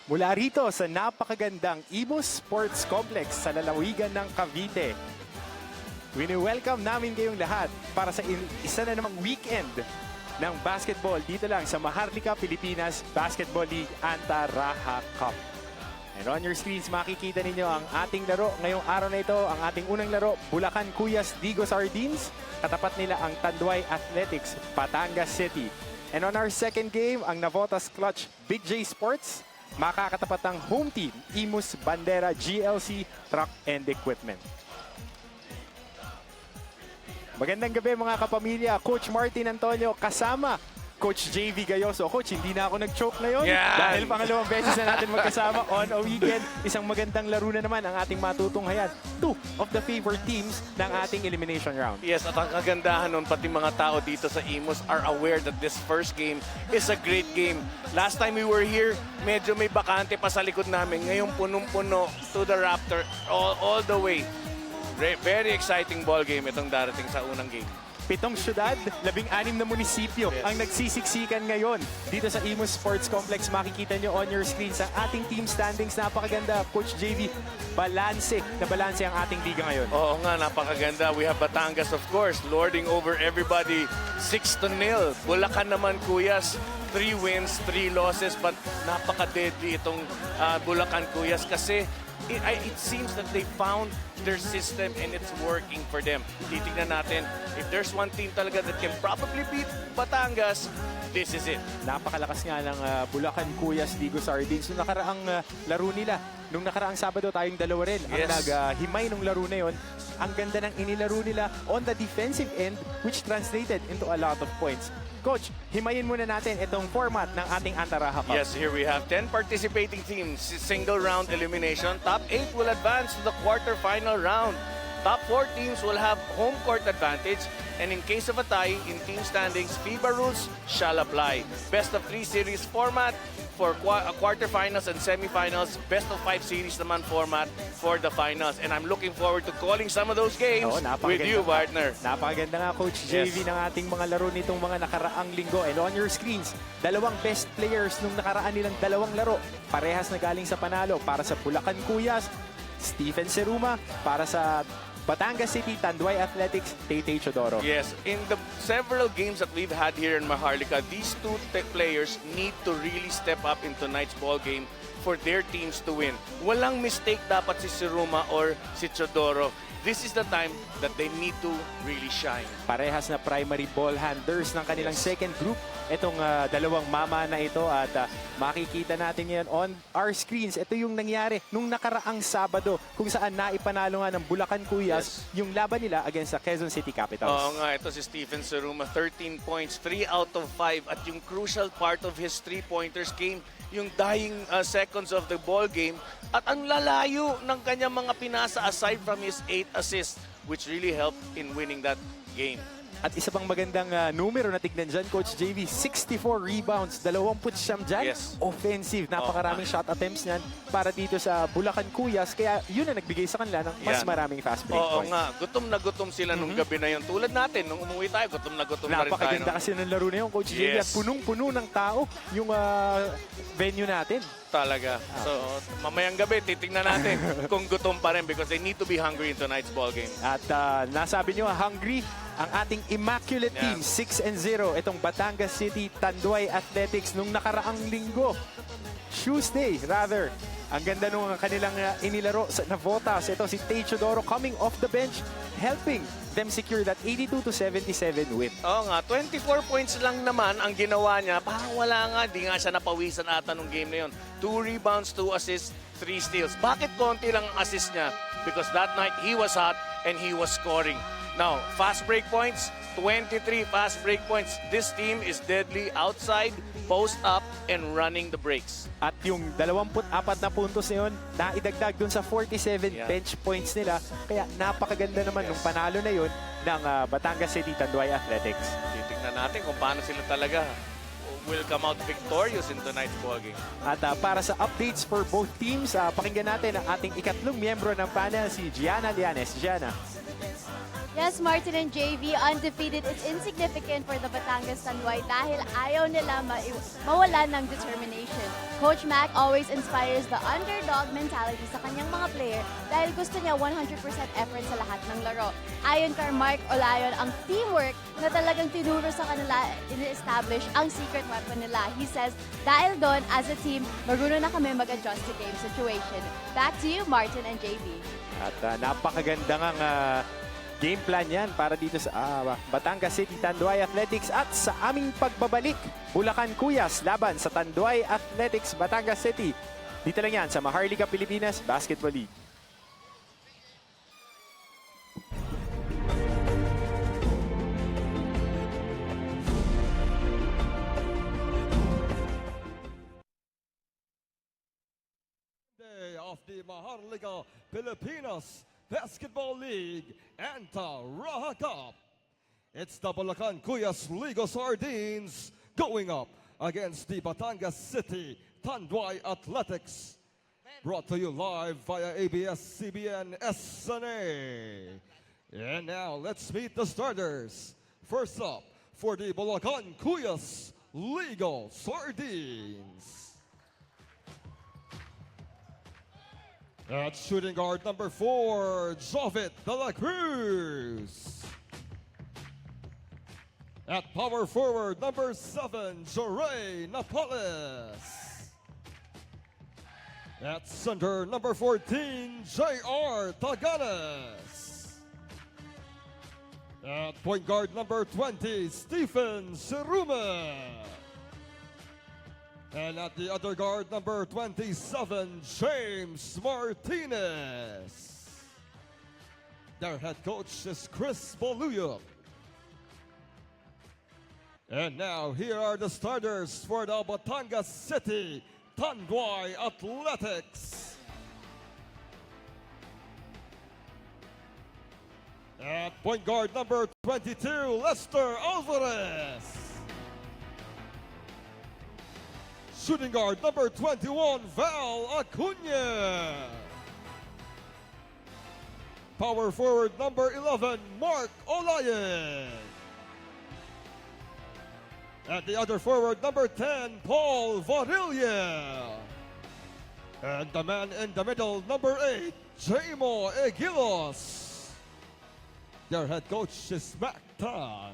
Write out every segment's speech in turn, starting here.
Mula rito sa napakagandang Imus Sports Complex sa lalawigan ng Cavite. Wini-welcome namin kayong lahat para sa isa na namang weekend ng basketball dito lang sa Maharlika, Pilipinas Basketball League Anta-Raha Cup. And on your screens, makikita ninyo ang ating laro. Ngayong araw na ito, ang ating unang laro, Bulacan Cuyas Digo Sardines. Katapat nila ang Tanduay Athletics, Batangas City. And on our second game, ang Navotas Clutch Big J Sports, makakatapat ng home team, Imus Bandera GLC Truck and Equipment. Magandang gabi mga kapamilya. Coach Martin Antonio kasama Coach JV Gayoso. Coach, hindi na ako nag-choke ngayon dahil pangalawang beses na natin magkasama on a weekend. Isang magandang laro na naman ang ating matutunghayan. Two of the favorite teams ng ating elimination round. Yes, at ang kagandahan nun, pati mga tao dito sa Imus are aware that this first game is a great game. Last time we were here, medyo may bakante pa sa likod namin. Ngayon punong-puno to the Raptor all the way. Very exciting ball game itong darating sa unang game. 7 syudad, 16 na munisipyo ang nagsisiksikan ngayon dito sa Imus Sports Complex. Makikita nyo on your screens ang ating team standings. Napakaganda, Coach JV. Balanse ang ating liga ngayon. Oo nga, napakaganda. We have Batangas, of course, lording over everybody. 6-0. Bulacan naman, Cuyas. 3 wins, 3 losses, but napaka-deadly itong Bulacan Cuyas kasi it seems that they found their system and it's working for them. Titignan natin, if there's one team talaga that can probably beat Batangas, this is it. Napakalakas nga ng Bulacan Cuyas Digo Sardines. Nung nakaraang laro nila, nung nakaraang Sabado tayong dalawa rin ang naghimay nung laro na yon. Ang ganda ng inilaro nila on the defensive end which translated into a lot of points. Coach, himayin muna natin itong format ng ating Anta-Raha Cup. Yes, here we have 10 participating teams. Single round elimination. Top 8 will advance to the quarterfinal round. Top 4 teams will have home court advantage. And in case of a tie in team standings, FIBA rules shall apply. Best of 3 series format for quarterfinals and semifinals. Best of 5 series naman format for the finals. And I'm looking forward to calling some of those games with you, partner. Napakaganda nga, Coach JV, ng ating mga laro nitong mga nakaraang linggo. And on your screens, dalawang best players nung nakaraan nilang dalawang laro. Parehas na galing sa panalo para sa Bulacan Cuyas, Stephen Seruma, para sa Batangas City, Tanduay Athletics, Tete Chodoro. Yes, in the several games that we've had here in Maharlika, these two players need to really step up in tonight's ball game for their teams to win. Walang mistake dapat si Siruma or si Chodoro. This is the time that they need to really shine. Parehas na primary ball handlers ng kanilang second group. Itong dalawang mama na ito at makikita natin ngayon on our screens. Ito yung nangyari nung nakaraang Sabado kung saan naipanalo nga ng Bulacan Cuyas yung laban nila against sa Quezon City Capitals. Oo nga, ito si Stephen Seruma, 13 points, 3 out of 5. At yung crucial part of his 3-pointers came yung dying seconds of the ball game at ang lalayo ng kanyang mga pinasa aside from his 8 assists which really helped in winning that game. At isa pang magandang numero na tignan dyan, Coach JV, 64 rebounds, 20 dyan. Yes. Offensive, napakaraming shot attempts niyan para dito sa Bulacan Cuyas. Kaya yun ang nagbigay sa kanila ng mas maraming fast break points. Oo nga, gutom na gutom sila nung gabi na yun. Tulad natin, nung umuwi tayo, gutom na gutom na rin tayo. Napakaganda kasi ng laro na yun, Coach JV. At punong-puno ng tao yung venue natin. Talaga. So, mamayang gabi, titingnan natin kung gutom pa rin because they need to be hungry in tonight's ball game. At nasabi nyo, hungry ang ating immaculate team, 6-0. Itong Batangas City, Tanduay Athletics nung nakaraang linggo. Tuesday, rather. Ang ganda nung kanilang inilaro sa Navotas. Ito si Tete Chodoro coming off the bench, helping them secure that 82-77 win. Oo nga, 24 points lang naman ang ginawa niya. Parang wala nga, di nga siya napawisan ata nung game na yun. 2 rebounds, 2 assists, 3 steals. Bakit konti lang ang assist niya? Because that night, he was hot and he was scoring. Now, fast break points, 23 fast break points. This team is deadly outside, post up, and running the breaks. At yung 24 na puntos na yun, naidagdag dun sa 47 bench points nila. Kaya napakaganda naman nung panalo na yun ng Batangas City Tanduay Athletics. Titignan natin kung paano sila talaga will come out victorious in tonight's ball game. At para sa updates for both teams, pakinggan natin ang ating ikatlong miyembro ng panel, si Gianna Lianes. Gianna. Yes, Martin and JV, undefeated. It's insignificant for the Batangas Tanduay dahil ayaw nila mawalan ng determination. Coach Mac always inspires the underdog mentality sa kanyang mga player dahil gusto niya 100% effort sa lahat ng laro. Ayon kay Mark Olayon, ang teamwork na talagang tinuro sa kanila in-establish ang secret weapon nila. He says, dahil doon, as a team, marunong na kami mag-adjust to game situation. Back to you, Martin and JV. At napakaganda ng game plan yan para dito sa Batangas City Tanduay Athletics at sa aming pagbabalik, Bulacan Cuyas laban sa Tanduay Athletics Batangas City. Dito lang yan sa Maharlika Pilipinas Basketball League. Of the Maharlika Pilipinas Basketball League Anta Raha Cup. It's the Bulacan Cuyas Ligo Sardines going up against the Batangas City Tanduay Athletics. Brought to you live via ABS-CBN SNA. And now let's meet the starters. First up for the Bulacan Cuyas Ligo Sardines. At shooting guard number 4, Jovet de la Cruz. At power forward number 7, Joray Napoles. At center number 14, J.R. Taganas. At point guard number 20, Stephen Seruma. And at the other guard, number 27, James Martinez. Their head coach is Chris Boluyok. And now, here are the starters for the Batangas City Tanduay Athletics. At point guard, number 22, Lester Alvarez. Shooting guard number 21, Val Acuna. Power forward number 11, Mark Olayen. At the other forward number 10, Paul Varilla. And the man in the middle, number 8, Jamo Egilos. Their head coach is Mac Tan.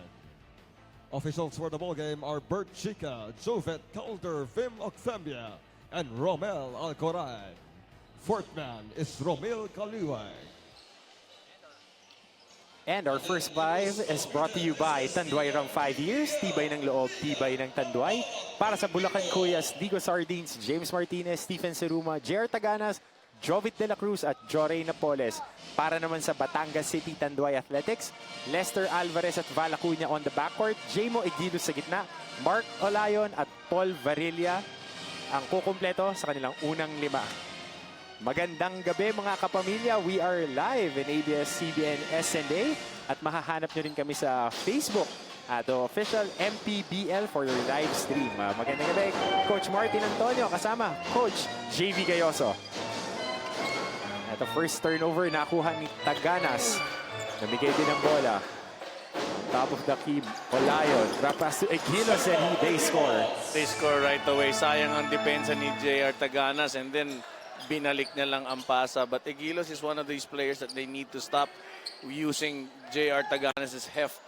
Officials for the ball game are Bert Chica, Jovet Calder, Vim Octhambia, and Romel Alcoran. Fourth man is Romel Caliway. And our first five is brought to you by Tanduay Ram 5 years. Tibay ng loob, tibay ng Tanduay. Para sa Bulacan Cuyas, Ligo Sardines, James Martinez, Stephen Seruma, J.R. Taganas, Jovet de la Cruz at Joray Napoles. Para naman sa Batangas City Tanduay Athletics, Lester Alvarez at Val Acuna on the backcourt, Jamo Egilos sa gitna, Mark Olayon at Paul Varilla ang kukumpleto sa kanilang unang lima. Magandang gabi mga kapamilya. We are live in ABS-CBN SNA at mahahanap nyo rin kami sa Facebook at official MPBL for your live stream. Magandang gabi, Coach Martin Antonio kasama Coach JV Gayoso. At the first turnover nakuha ni Taganas. Namigay din ang bola. Top of the key, Olayon. Drop pass to Egilos and they score. They score right away. Sayang ang depensa ni J.R. Taganas and then binalik na lang ang pasa. But Egilos is one of these players that they need to stop using J.R. Taganas' heft.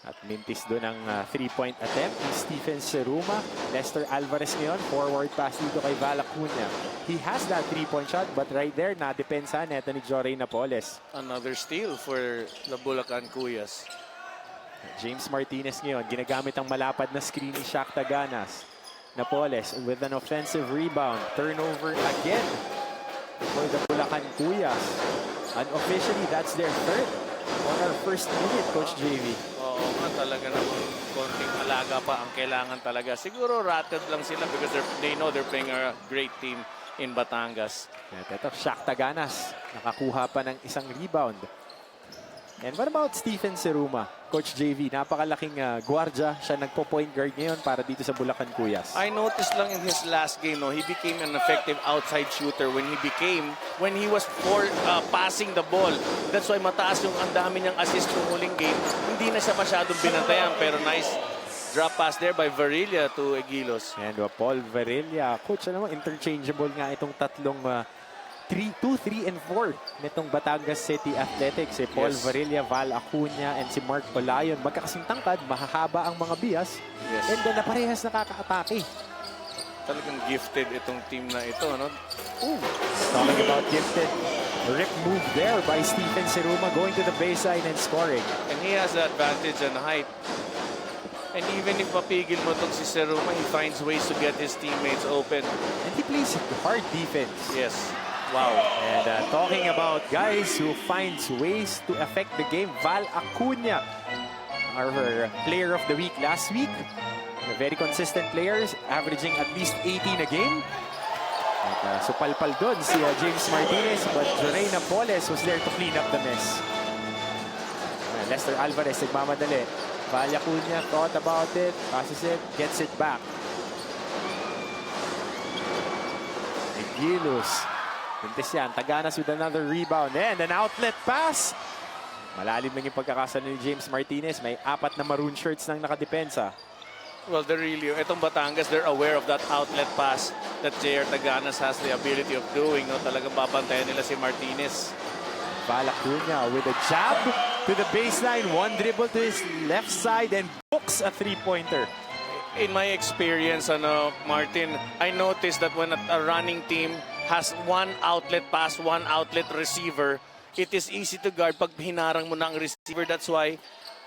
At mintis doon ang 3-point attempt ni Stephen Seruma. Lester Alvarez ngayon, forward pass dito kay Val Acuna. He has that 3-point shot but right there, na-depensa neto ni Joray Napoles. Another steal for the Bulacan Cuyas. James Martinez ngayon, ginagamit ang malapad na screen ni Shaq Taganas. Napoles with an offensive rebound. Turnover again for the Bulacan Cuyas. Unofficially, that's their third on our first minute, Coach JV. Oo nga, talaga namang konting alaga pa ang kailangan talaga. Siguro rattled lang sila because they know they're playing a great team in Batangas. At ito, Shaq Taganas, nakakuha pa ng isang rebound. And what about Stephen Seruma? Coach JV, napakalaking gwardya. Siya nagpo-point guard ngayon para dito sa Bulacan Kuyas. I noticed lang in his last game, no, he became an effective outside shooter when he was passing the ball. That's why mataas yung ang dami niyang assist ng huling game. Hindi na siya masyadong binantayan, pero nice drop pass there by Varilla to Egilos. And Paul Varilla. Coach, alam mo, interchangeable nga itong tatlong 2, 3, and 4 nitong Batangas City Athletics. Paul Yes. Varilla, Val Acuña, and si Mark Olayon. Magkakasing tangkad, mahahaba ang mga bias. Yes. And na parehas nakaka-atake. Talagang gifted itong team na ito, no? Talking about gifted, rip move there by Stephen Seruma going to the baseline and scoring. And he has the advantage on height. And even if mapigil mo itong si Seruma, he finds ways to get his teammates open. And he plays hard defense. Yes. Wow. And talking about guys who finds ways to affect the game, Val Acuña, our player of the week last week. A very consistent players, averaging at least 18 a game. At supalpal doon si James Martinez, but Jorena Poles was there to clean up the mess. Lester Alvarez nagmamadali. Val Acuña thought about it, passes it, gets it back. Egilos. Pintes yan. Taganas with another rebound. And an outlet pass. Malalim lang yung pagkakasal ni James Martinez. May 4 na maroon shirts nang nakadepensa. Well, itong Batangas, they're aware of that outlet pass that J.R. Taganas has the ability of doing. No? Talagang babantayan nila si Martinez. Val Acuña with a jab to the baseline. One dribble to his left side and books a three-pointer. In my experience, Martin, I noticed that when a running team has one outlet pass, one outlet receiver, it is easy to guard pag hinarang mo na ang receiver. That's why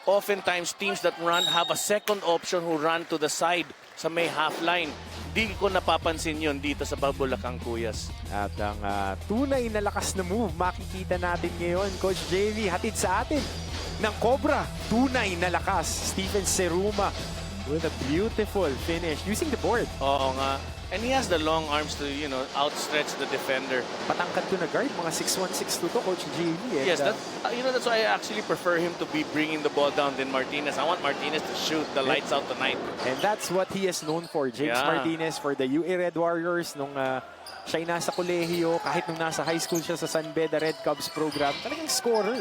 oftentimes teams that run have a second option who run to the side sa may half line. Di ko napapansin yun dito sa Bulacan Kuyas. At ang tunay na lakas na move makikita natin ngayon. Coach JV, hatid sa atin ng Cobra. Tunay na lakas. Stephen Seruma with a beautiful finish using the board. Oo nga. And he has the long arms to, outstretch the defender. Patangkad to na guard. Mga 6'1", 6'2" to, Coach JV. And, Yes, that's why I actually prefer him to be bringing the ball down than Martinez. I want Martinez to shoot the lights out tonight. and that's what he is known for. James Yeah. Martinez for the UE Red Warriors nung siya'y nasa kolehiyo, kahit nung nasa high school siya sa San Beda Red Cubs program, talagang scorer.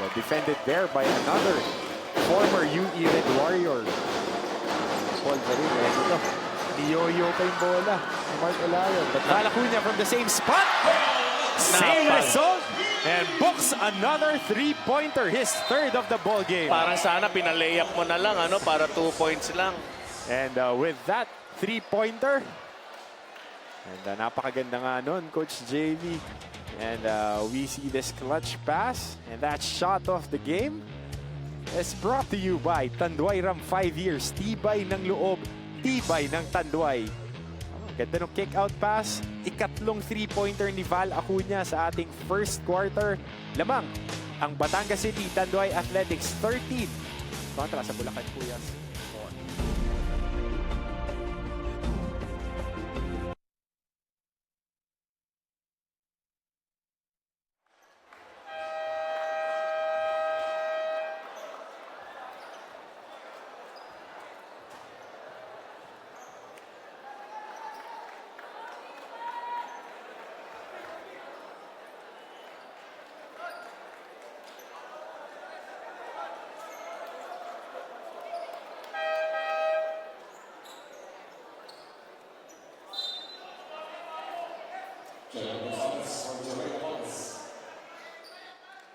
And, defended there by another former UE Red Warrior. Paul Varilla. Ito, niyoyo pa yung bola ni Mark Olayon. But Val Acuña from the same spot. Same Napal. result. And books another three-pointer. His third of the ball game. Parang sana pinalayap mo na lang, para 2 points lang. And with that three-pointer, and napakaganda nga nun, Coach JV. And we see this clutch pass, and that shot of the game is brought to you by Tanduay Ram 5 years. Tibay ng loob, tibay ng Tanduay. Ganda ng kick-out pass. Ikatlong three-pointer ni Val Acuña sa ating first quarter. Lamang ang Batangas City Tanduay Athletics 13 kontra sa Bulacan Kuyas.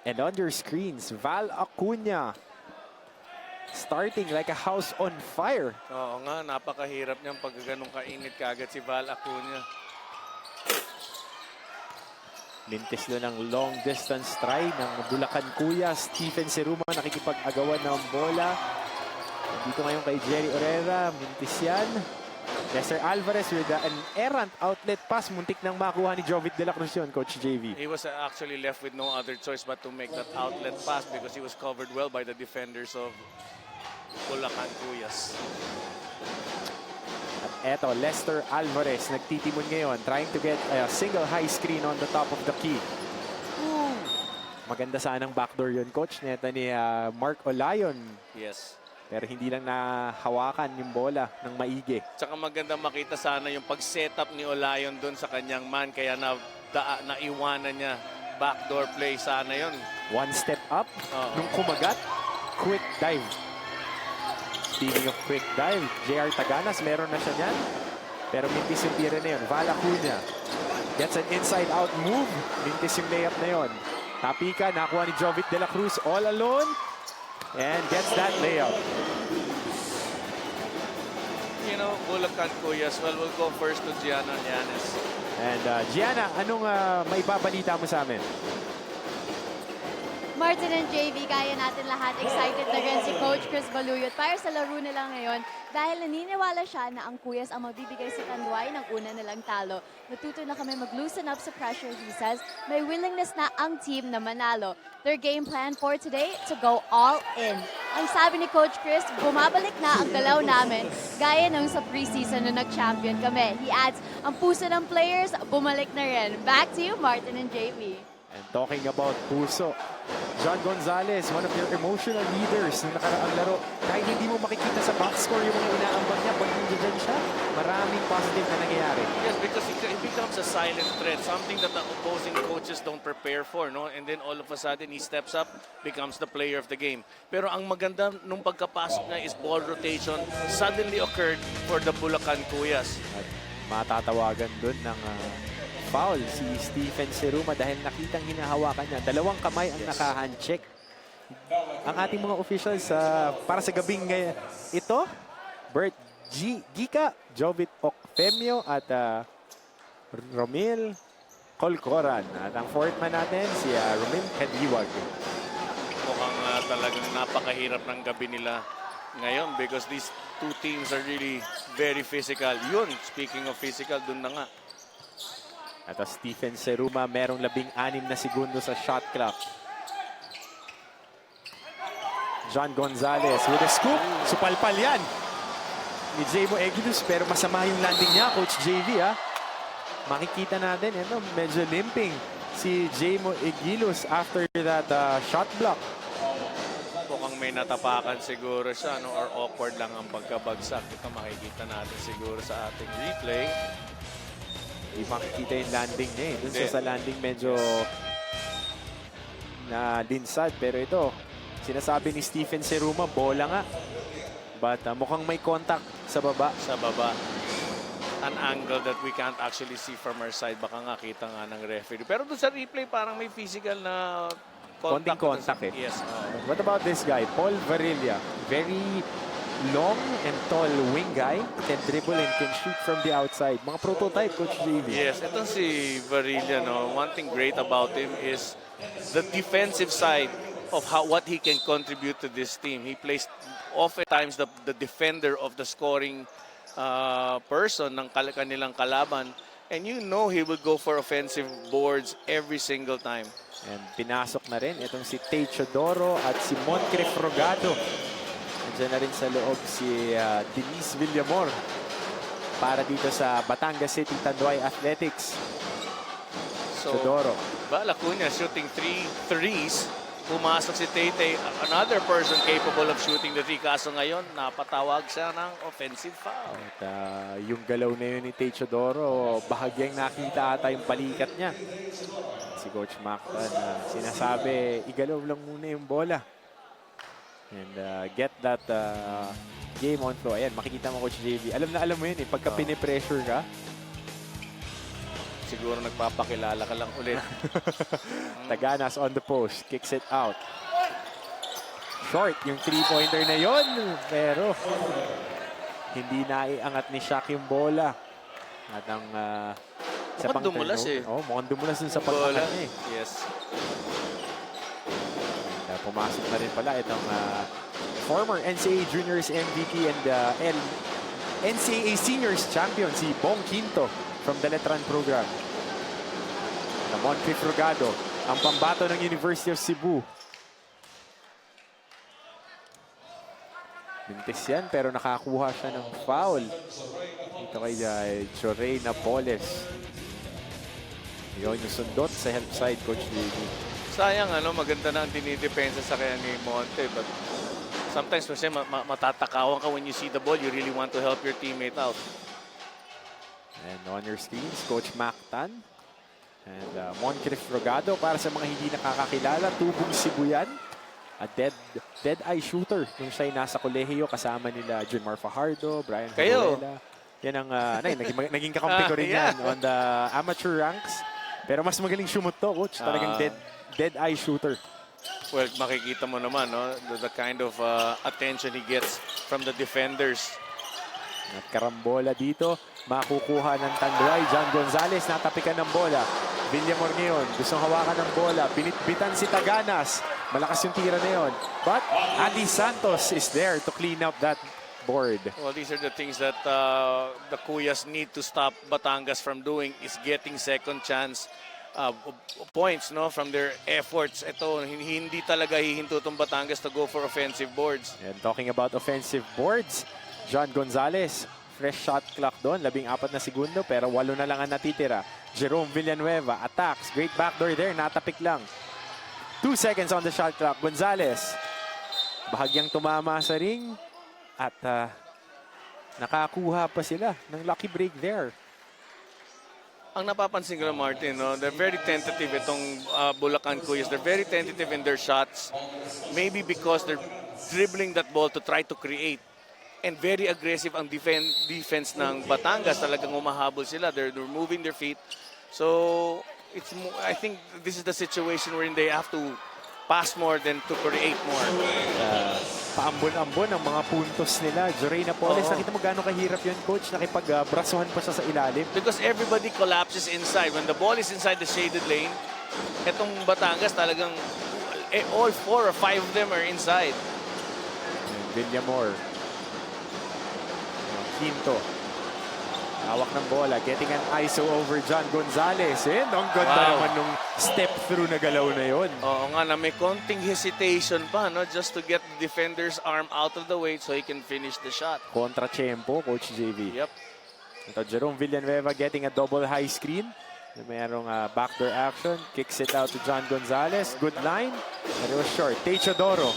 And on your screens, Val Acuña starting like a house on fire. Oo nga, napakahirap niyang pag ganun kainit kaagad si Val Acuña. Lintis doon ang long distance try ng Bulacan Kuyas. Stephen Seruma nakikipag-agawan ng bola. Dito ngayon kay Jerry Orera, mintis yan. Lester Alvarez with an errant outlet pass. Muntik nang makuha ni Jovit De La Cruz yun, Coach JV. He was actually left with no other choice but to make that outlet pass because he was covered well by the defenders of Bulacan Kuyas. At eto, Lester Alvarez nagtitimon ngayon, trying to get a single high screen on the top of the key. Maganda sanang backdoor yun, coach. Neta ni Mark Olayon. Yes. Pero hindi lang nahawakan yung bola ng maigi. Tsaka maganda makita sana yung pag-setup ni Olayon doon sa kanyang man. Kaya naiwanan niya. Backdoor play sana yon. One step up. Oo. Nung kumagat, quick dive. Speaking of quick dive, JR Taganas, meron na siya niyan. Pero mintis yung tira na yun. Val Acuña gets an inside-out move. Mintis yung layup na yun. Tapika, nakuha ni Jovic de la Cruz all alone. And gets that layup. You know, Bulacan Cuyas. Well, we'll go first to Gianna Llanes. And Gianna, anong maibabalita mo sa amin? Martin and JV, kaya natin lahat. Excited na rin si Coach Chris Baluyot para sa laro nila ngayon dahil naniniwala siya na ang Cuyas ang magbibigay sa Tanduay ng una nilang talo. Natuto na kami mag-loosen up sa pressure, he says. May willingness na ang team na manalo. Their game plan for today to go all in. Ang sabi ni Coach Chris, bumabalik na ang galaw namin gaya nung sa preseason na nag-champion kami. He adds, ang puso ng players, bumalik na rin. Back to you, Martin and JV. And talking about puso, John Gonzalez, one of your emotional leaders ng nakaraang laro. Kahit hindi mo makikita sa box score yung mga inaambag niya, pag nandiyan siya, maraming positive na nangyayari. Yes, because it becomes a silent threat, something that the opposing coaches don't prepare for, no? And then all of a sudden, he steps up, becomes the player of the game. Pero ang maganda nung pagkapasok niya is ball rotation suddenly occurred for the Bulacan Cuyas. At matatawagan dun ng foul si Stephen Seruma dahil nakitang hinahawakan niya. Dalawang kamay ang naka-handcheck. Ang ating mga officials para sa gabing ito, Bert Gika, Jovit Ocfemio at Romil Colcoran. At ang fourth man natin, si Romil Kadiwag. Mukhang talagang napakahirap ng gabi nila ngayon because these two teams are really very physical. Yun, speaking of physical, dun na nga. At Stephen Seruma, merong 16 na segundo sa shot clock. John Gonzalez with a scoop. Supalpal yan ni Jaymo Egilus, pero masama yung landing niya, Coach JV. Makikita natin, medyo limping si Jaymo Egilus after that shot block. Mukhang may natapakan siguro siya, no? Or awkward lang ang pagkabagsak. Ito makikita natin siguro sa ating replay. Hindi makikita yung landing niya eh. Dun sa landing medyo na dinsad. Pero ito, sinasabi ni Stephen Seruma, bola nga. But mukhang may contact sa baba. Sa baba. An angle that we can't actually see from our side. Baka nga kita nga ng referee. Pero dun sa replay, parang may physical na Konting contact eh. Yes. What about this guy? Paul Varilla. Very long and tall wing guy. Can dribble and can shoot from the outside. Mga prototype, Coach JV. Yes, ito si Varilla, no? One thing great about him is the defensive side of what he can contribute to this team. He plays oftentimes the defender of the scoring person ng kanilang kalaban. And you know he will go for offensive boards every single time. And pinasok na rin itong si Tay Chodoro at si Moncrief Rogado. Nandiyan na rin sa loob si Denise Villamor para dito sa Batangas City Tanduay Athletics. So, Chodoro. Val Acuña shooting 3 threes. Pumasok si Tay, another person capable of shooting the three. Kaso ngayon, napatawag siya ng offensive foul. At yung galaw na yun ni Tay Chodoro, bahagyang nakita ata yung palikat niya. Si Coach Mactan sinasabi, igalaw lang muna yung bola. And get that game on flow. Ayan, makikita mo, Coach JV. Alam na alam mo yun eh, pagka pinipressure ka. Siguro nagpapakilala ka lang ulit. Taganas on the post, kicks it out. Short yung three-pointer na yon, pero hindi naiangat ni Shaq yung bola. At ang sa Mukhang dumulas eh. Oh, mukhang dumulas dun sa pagkakan niya eh. Yes. And, pumasok na rin pala itong former NCAA Juniors MVP and NCAA Seniors Champion, si Bong Quinto from the Letran program. Moncrief Rogado, ang pambato ng University of Cebu. Mintis yan, pero nakakuha siya ng foul. Dito kay Chorey Napoles. Yun yung sundot sa help side, Coach Davey. Sayang, maganda na ang dinidepensa sa kanya ni Monte. But sometimes kasi matatakawan ka when you see the ball. You really want to help your teammate out. And on your screens, Coach Mac Tan and Moncrief Rogado para sa mga hindi nakakakilala. Tubong Sibuyan, a dead eye shooter nung siya'y nasa kolehiyo kasama nila Junmar Fajardo, Brian Kayo. Hiruela. Yan ang naging kakampi ko rin Yeah. yan on the amateur ranks. Pero mas magaling shoot to, Coach. Talagang dead eye shooter. Well, makikita mo naman, no? The kind of attention he gets from the defenders. At karambola dito, makukuha ng Tanduay. John Gonzalez, natapikan ng bola. Villamor ngayon, gustong hawakan ng bola. Binitbitan si Taganas. Malakas yung tira na yun. But Ali Santos is there to clean up that board. Well, these are the things that the Kuyas need to stop Batangas from doing, is getting second chance points, no, from their efforts. Ito, hindi talaga hihinto itong Batangas to go for offensive boards. And talking about offensive boards, John Gonzalez, fresh shot clock doon, 14 na segundo, pero 8 na lang ang natitira. Jerome Villanueva attacks, great backdoor there, natapik lang. 2 seconds on the shot clock. Gonzalez, bahagyang tumama sa ring at nakakuha pa sila ng lucky break there. Ang napapansin ko na, Martin, no, they're very tentative itong Bulacan Kuyas. They're very tentative in their shots. Maybe because they're dribbling that ball to try to create. And very aggressive ang defense ng Batangas. Talagang umahabol sila. They're moving their feet. So, I think this is the situation wherein they have to pass more than to create more. Paambon-ambon ang mga puntos nila. Jorey Napoles, Oo. nakita mo gaano kahirap yun, Coach? Nakipag-brasuhan pa siya sa ilalim. Because everybody collapses inside. When the ball is inside the shaded lane, etong Batangas talagang all 4 or 5 of them are inside. And Villamor. Quinto. Hawak ng bola. Getting an ISO over John Gonzalez. And ang ganda Wow. naman nung step through na galaw na yon. Oo nga na may konting hesitation pa, no, just to get the defender's arm out of the way so he can finish the shot. Kontra Tiempo, Coach JV. Yep. Ito, Jerome Villanueva getting a double high screen. Mayroong backdoor action. Kicks it out to John Gonzalez. Good line. But it was short. Techodoro.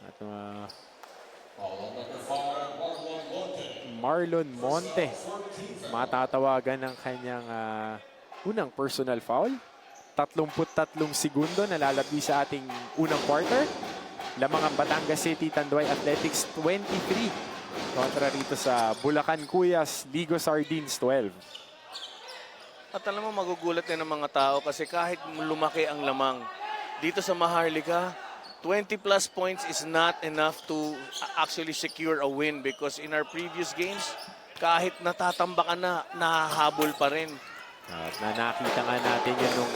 At Marlon Monte. Matatawagan ng kanyang unang personal foul. 33 segundo na lalabi sa ating unang quarter. Lamang ang Batangas City Tanduay Athletics 23 kontra rito sa Bulacan Kuyas Ligo Sardines 12. At alam mo, magugulat din ng mga tao kasi kahit lumaki ang lamang, dito sa Maharlika, 20 plus points is not enough to actually secure a win because in our previous games, kahit natatambakan na, nahahabol pa rin. At nakita nga natin yun nung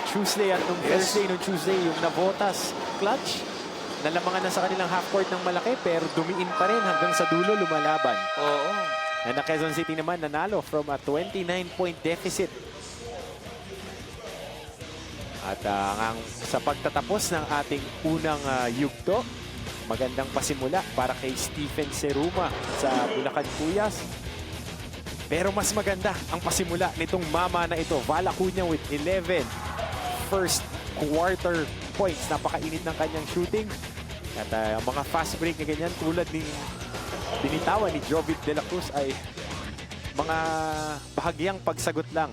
Tuesday at nung Thursday. Nung Tuesday, yung Navotas clutch. Nalamangan na sa kanilang half-court ng malaki pero dumiin pa rin hanggang sa dulo lumalaban. Oo. And na Quezon City naman nanalo from a 29-point deficit. At sa pagtatapos ng ating unang yugto, magandang pasimula para kay Stephen Seruma sa Bulacan Kuyas. Pero mas maganda ang pasimula nitong mama na ito. Val Acuña with 11 first quarter points. Napakainit ng kanyang shooting. At ang mga fast break na ganyan tulad ni binitawan ni Jovid De La Cruz ay mga bahagyang pagsagot lang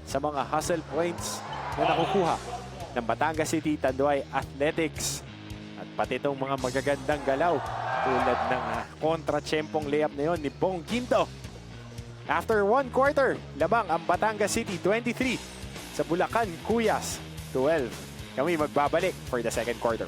sa mga hustle points na nakukuha ng Batangas City Tanduay Athletics. At pati itong mga magagandang galaw tulad ng kontra-tiyempong layup na yon ni Bong Quinto. After 1 quarter, labang ang Batangas City 23 sa Bulacan Kuyas 12. Kami magbabalik for the second quarter.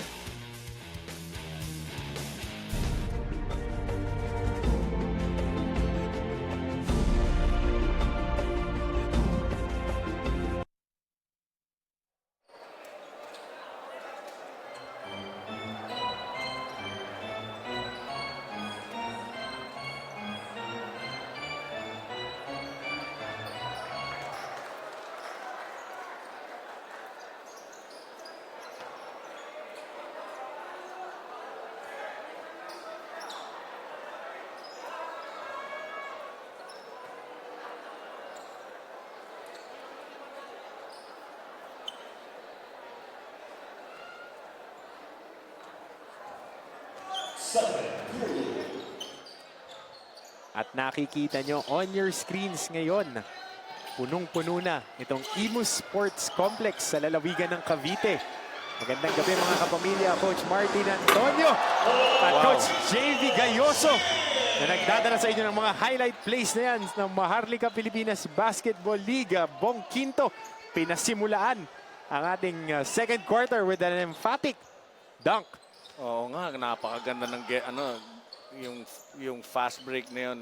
At nakikita nyo on your screens ngayon, punong-puno na itong Imus Sports Complex sa lalawigan ng Cavite. Magandang gabi mga kapamilya, Coach Martin Antonio at Coach JV Gayoso na nagdadala sa inyo ng mga highlight plays na yan ng Maharlika Pilipinas Basketball League. Bong Quinto, pinasimulaan ang ating second quarter with an emphatic dunk. Oo nga, napakaganda ng yung fast break na yun,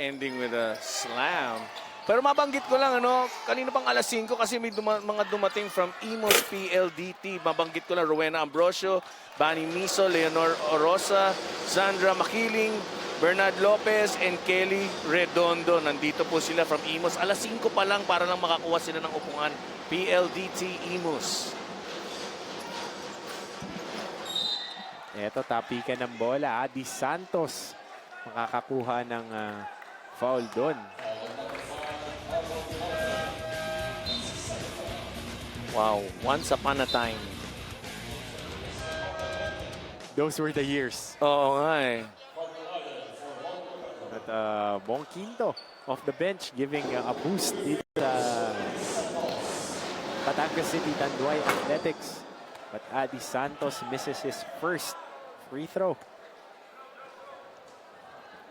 ending with a slam. Pero mabanggit ko lang, kanina pang alas 5 kasi may mga dumating from Imus PLDT. Mabanggit ko lang, Rowena Ambrosio, Bani Miso, Leonor Orosa, Sandra Makiling, Bernard Lopez, and Kelly Redondo. Nandito po sila from Imus. Alas 5 pa lang para lang makakuha sila ng upuan. PLDT Imus. Eto, tapikan ng bola. Adi Santos makakakuha ng foul doon. Wow, once upon a time. Those were the years. Oo nga eh. At Bong Quinto off the bench giving a boost dito sa Batangas City Tanduay Athletics. But Adi Santos misses his first free throw.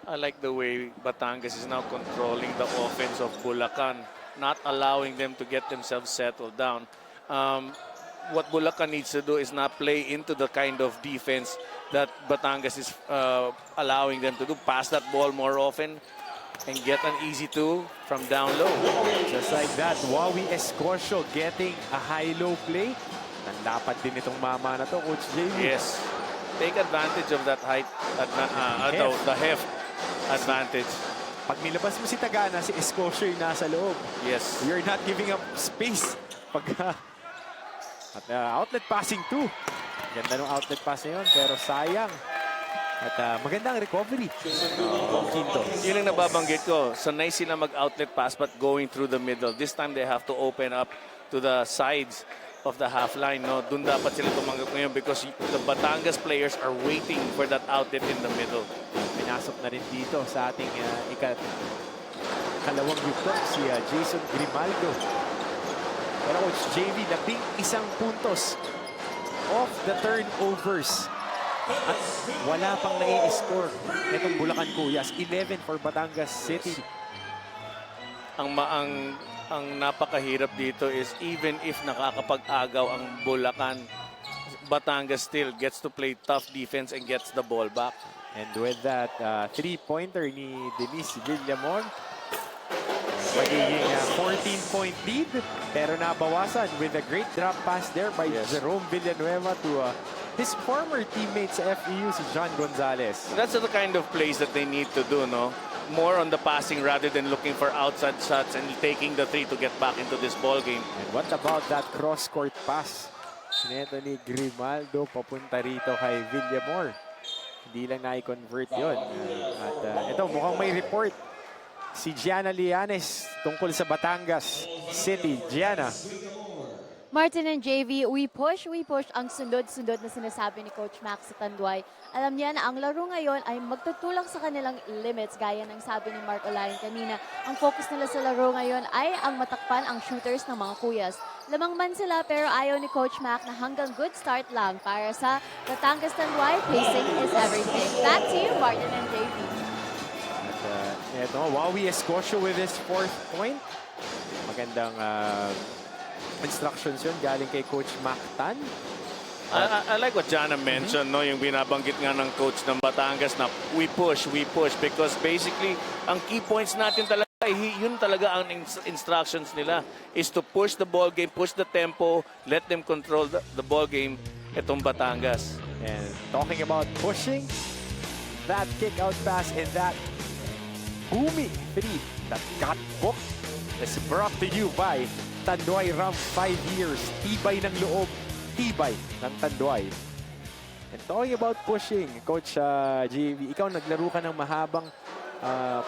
I like the way Batangas is now controlling the offense of Bulacan, not allowing them to get themselves settled down. What Bulacan needs to do is not play into the kind of defense that Batangas is allowing them to do. Pass that ball more often and get an easy two from down low. Just like that, Wawi Escorcio getting a high-low play. Nandapat din itong mama na to, Coach JV. Yes. Take advantage of that height, the heft advantage. Pag nilabas mo si Tagana, si Escorcio yung nasa loob. Yes. You're not giving up space. At outlet passing too. Ganda ng outlet pass na yun, pero sayang. At magandang recovery. Quinto. Yun ang nababanggit ko. Sanay sila mag-outlet pass but going through the middle. This time they have to open up to the sides of the half line. No? Doon dapat sila tumanggap ngayon because the Batangas players are waiting for that outlet in the middle. Pinasok na rin dito sa ating kalawang yukot si Jason Grimaldo. Pero Coach JV, 11 puntos off the turnovers. At wala pang nai-score itong Bulacan Kuyas. 11 for Batangas City. Ang napakahirap dito is even if nakakapag-agaw ang Bulacan, Batangas still gets to play tough defense and gets the ball back. And with that three-pointer ni Denise Villamor, magiging 14-point lead, pero nabawasan with a great drop pass there by Jerome Villanueva to his former teammate sa FEU, si John Gonzalez. That's the kind of plays that they need to do, no? More on the passing rather than looking for outside shots and taking the three to get back into this ball game. And what about that cross-court pass? Sineto ni Grimaldo papunta rito kay Villamor. Hindi lang na-convert yun. At ito, mukhang may report si Gianna Lianes tungkol sa Batangas City. Gianna. Martin and JV, we push ang sunod-sunod na sinasabi ni Coach Max sa Tanduay. Alam niya na ang laro ngayon ay magtutulak sa kanilang limits gaya ng sabi ni Mark Olayan kanina. Ang focus nila sa laro ngayon ay ang matakpan ang shooters ng mga Kuyas. Lamang man sila pero ayaw ni Coach Mac na hanggang good start lang para sa Batangas Tanduay. Pacing is everything. Back to you, Martin and JV. At eto, Wawi Escorcio with his 4th point. Magandang instructions yun galing kay Coach Mactan. I like what Jana mentioned, no? Yung binabanggit nga ng coach ng Batangas na we push because basically ang key points natin talaga, yun talaga ang instructions nila is to push the ball game, push the tempo, let them control the ball game itong Batangas. And talking about pushing, that kick out pass and that booming three that got booked is brought to you by Tanduay Ram 5 years. Tibay ng loob, tibay ng Tanduay. And talking about pushing, Coach JV, ikaw naglaro ka ng mahabang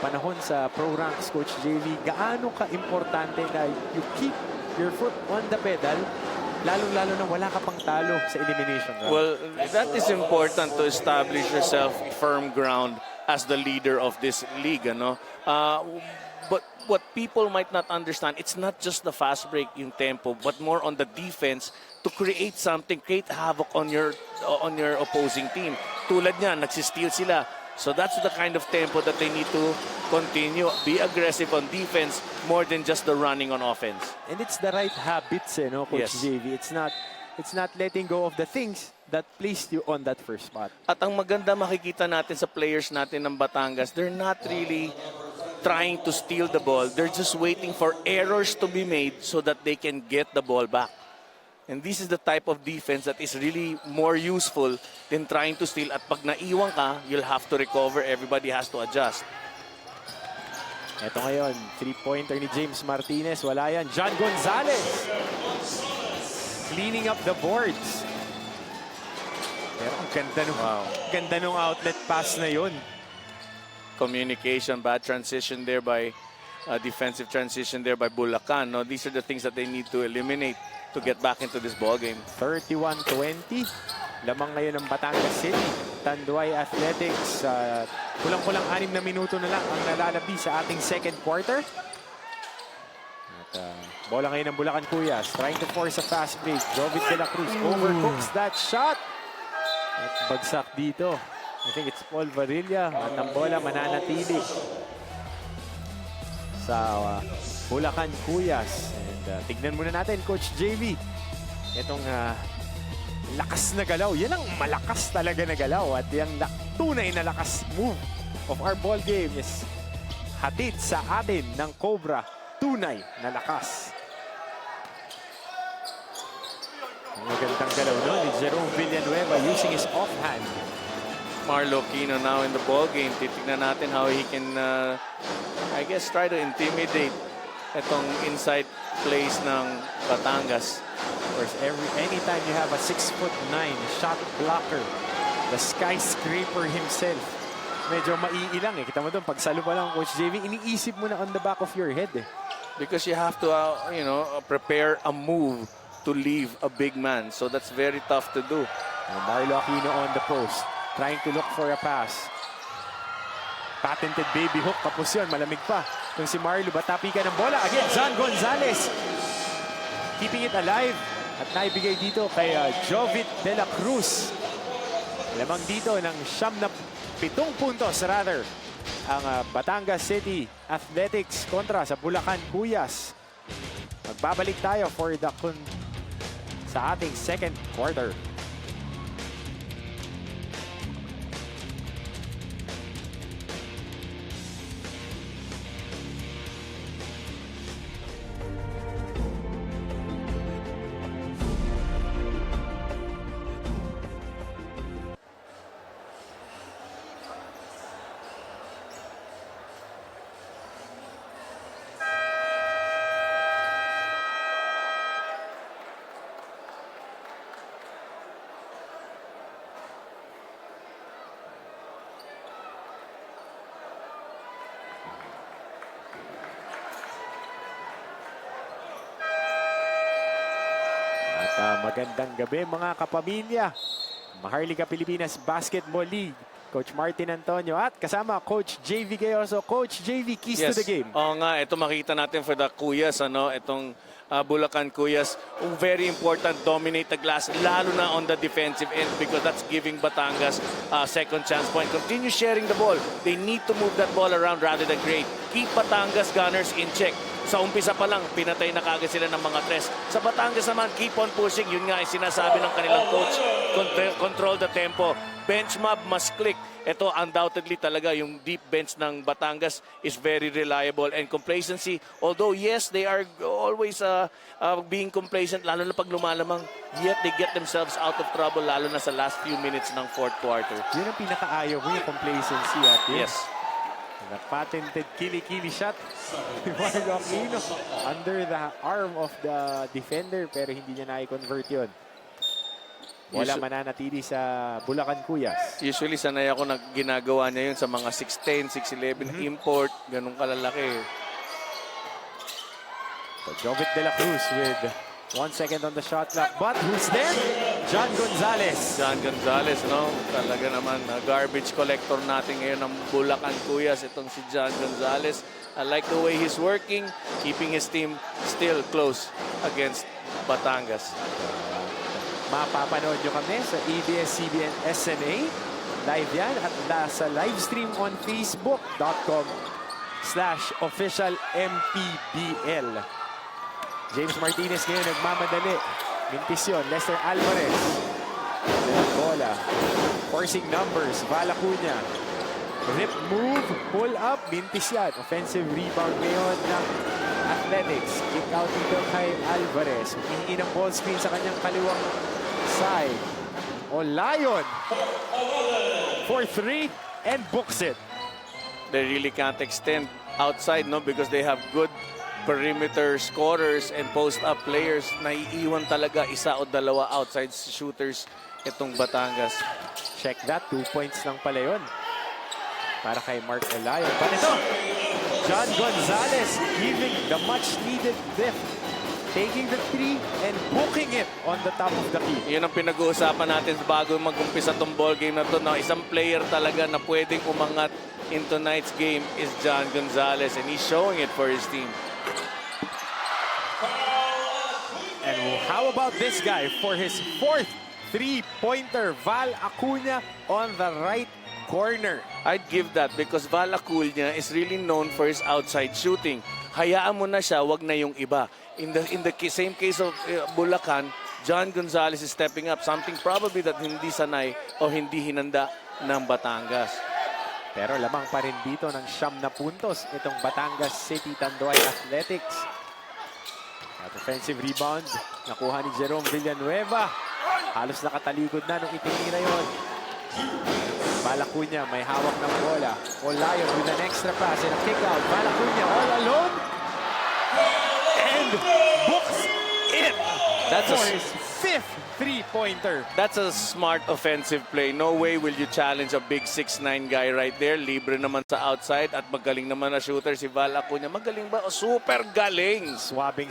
panahon sa Pro Ranks, Coach JV. Gaano ka-importante na you keep your foot on the pedal Lalong-lalo na wala ka pang talo sa elimination round. Well, that is important to establish yourself firm ground as the leader of this league, ano? But what people might not understand, it's not just the fast break, yung tempo, but more on the defense to create something, create havoc on your opposing team. Tulad niyan, nagsisteal sila. So that's the kind of tempo that they need to continue. Be aggressive on defense more than just the running on offense. And it's the right habits, no, Coach Yes. JV. It's not letting go of the things that placed you on that first spot. At ang maganda makikita natin sa players natin ng Batangas, they're not really trying to steal the ball. They're just waiting for errors to be made so that they can get the ball back. And this is the type of defense that is really more useful than trying to steal. At pag naiwan ka, you'll have to recover. Everybody has to adjust. Ito ngayon, three-pointer ni James Martinez. Wala yan. John Gonzalez. Cleaning up the boards. Pero ang ganda nung outlet pass na yun. Communication, bad transition there by defensive transition there by Bulacan. No, these are the things that they need to eliminate to get back into this ball game. 31-20. Lamang ngayon ng Batangas City. Tanduay Athletics. Kulang-kulang 6 na minuto na lang ang nalalabi sa ating second quarter. At bola ngayon ng Bulacan Cuyas. Trying to force a fast break. Jovit de la Cruz overcooks that shot. At bagsak dito. I think it's Paul Varilla. At ang bola mananatili sa Bulacan Cuyas. And tignan muna natin, Coach JV. Itong lakas na galaw. Yan ang malakas talaga na galaw. At yung tunay na lakas move of our ball game is hatid sa atin ng Cobra. Tunay na lakas. Ang magandang galaw no, ni Jerome Villanueva using his offhand. Marlo Quino now in the ball game. Titignan natin how he can, I guess, try to intimidate itong inside plays ng Batangas. Of course, anytime you have a 6'9" shot blocker, the skyscraper himself, medyo maiilang eh. Kita mo doon, pag salo pa lang, Coach JV, iniisip mo na on the back of your head eh. Because you have to, prepare a move to leave a big man. So that's very tough to do. And Marlo Aquino on the post, trying to look for a pass. Patented baby hook, tapos yun, malamig pa. Kung si Marlo, batapi ka ng bola. Again, John Gonzalez. Keeping it alive. At naibigay dito kay Jovit de la Cruz. Lamang dito ng 7 puntos rather. Ang Batangas City Athletics kontra sa Bulacan Cuyas. Magbabalik tayo for sa ating second quarter. Magandang gabi mga kapamilya. Maharlika Pilipinas Basketball League. Coach Martin Antonio at kasama Coach JV Gayoso. Coach JV, keys to the game. Oo nga, ito makita natin for the Cuyas, itong Bulacan Cuyas. Very important, dominate the glass, lalo na on the defensive end because that's giving Batangas a second chance point. Continue sharing the ball. They need to move that ball around rather than create. Keep Batangas Gunners in check. Sa umpisa pa lang, pinatay na kagad sila ng mga tres. Sa Batangas naman, keep on pushing. Yun nga ay sinasabi ng kanilang coach. Control the tempo. Bench mob must click. Ito undoubtedly talaga yung deep bench ng Batangas is very reliable and complacency. Although yes, they are always being complacent lalo na pag lumalamang, yet they get themselves out of trouble lalo na sa last few minutes ng fourth quarter. Yun ang pinakaayaw mo, yung complacency at yun. Yes. The patented kili-kili shot ni Marlo Aquino under the arm of the defender pero hindi niya na-convert yun. Wala mananatili sa Bulacan Cuyas. Usually sanay ako na ginagawa niya yun sa mga 6'10", 6'11", import, ganun kalalaki. So, Jovit de la Cruz with 1 second on the shot clock. But who's there? John Gonzalez. John Gonzalez, no? Talaga naman, garbage collector natin ngayon ng Bulacan Kuyas. Itong si John Gonzalez. I like the way he's working, keeping his team still close against Batangas. Mapapanood nyo kami sa ABS-CBN SNA. Live yan at sa live stream on facebook.com/officialmpbl. James Martinez ngayon nagmamadali. Mintis yun. Lester Alvarez. Bola. Forcing numbers. Val Acuña. Rip move. Pull up. Mintis yan. Offensive rebound ngayon ng Athletics. Kick out dito kay Alvarez. Hihingi ng ball screen sa kanyang kaliwang side. Lion. For 3 and books it. They really can't extend outside, no? Because they have good perimeter scorers and post-up players. Naiiwan talaga isa o dalawa outside shooters itong Batangas. Check that. 2 points lang pala yun. Para kay Mark Olayo. But ito, John Gonzalez giving the much-needed lift. Taking the 3 and booking it on the top of the key. Yun ang pinag-uusapan natin bago mag-umpisa tong ball game na to. Na isang player talaga na pwedeng umangat in tonight's game is John Gonzalez, and he's showing it for his team. And how about this guy for his 4th 3-pointer? Val Acuña on the right corner. I'd give that because Val Acuña is really known for his outside shooting. Hayaan mo na siya, wag na yung iba. In the same case of Bulacan, John Gonzalez is stepping up, something probably that hindi sanay o hindi hinanda ng Batangas. Pero lamang pa rin dito ng 9 na puntos itong Batangas City Tanduay Athletics. At offensive rebound, nakuha ni Jerome Villanueva. Halos nakatalikod na nung itinira yun. Val Acuña may hawak ng bola. Olayo with an extra pass and a kick out. Val Acuña all alone. And books it. That's for a his 5th 3-pointer. That's a smart offensive play. No way will you challenge a big 6'9" guy right there. Libre naman sa outside at magaling naman na shooter si Val Acuña. Magaling ba? Super galing! Swabing.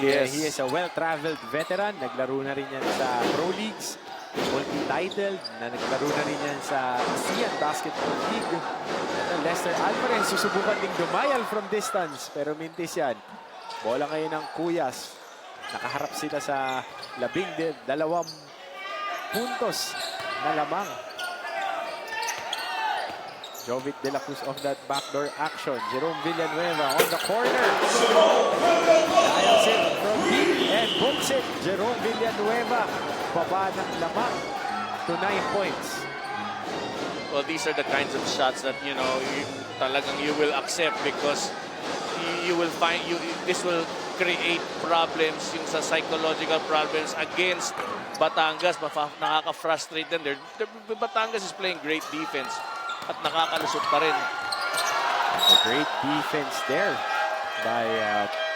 Yes. He is a well-traveled veteran. Naglaro na rin yan sa Pro Leagues. Multi-titled na naglaro na rin yan sa ASEAN Basketball League. Lester Alvarez susubukan ding dumayal from distance. Pero mintis yan. Bola ngayon ng Kuyas. Nakaharap sila sa 12 puntos na lamang. Jovic de la Cruz of that backdoor action. Jerome Villanueva on the corner. Dials it from deep and books it. Jerome Villanueva. Baba ng lamang to 9 points. Well, these are the kinds of shots that, you know, talagang you will accept because you will find, this will create problems, yung sa psychological problems against Batangas. Nakaka-frustrate them. Batangas is playing great defense at nakakalusot pa rin. A great defense there by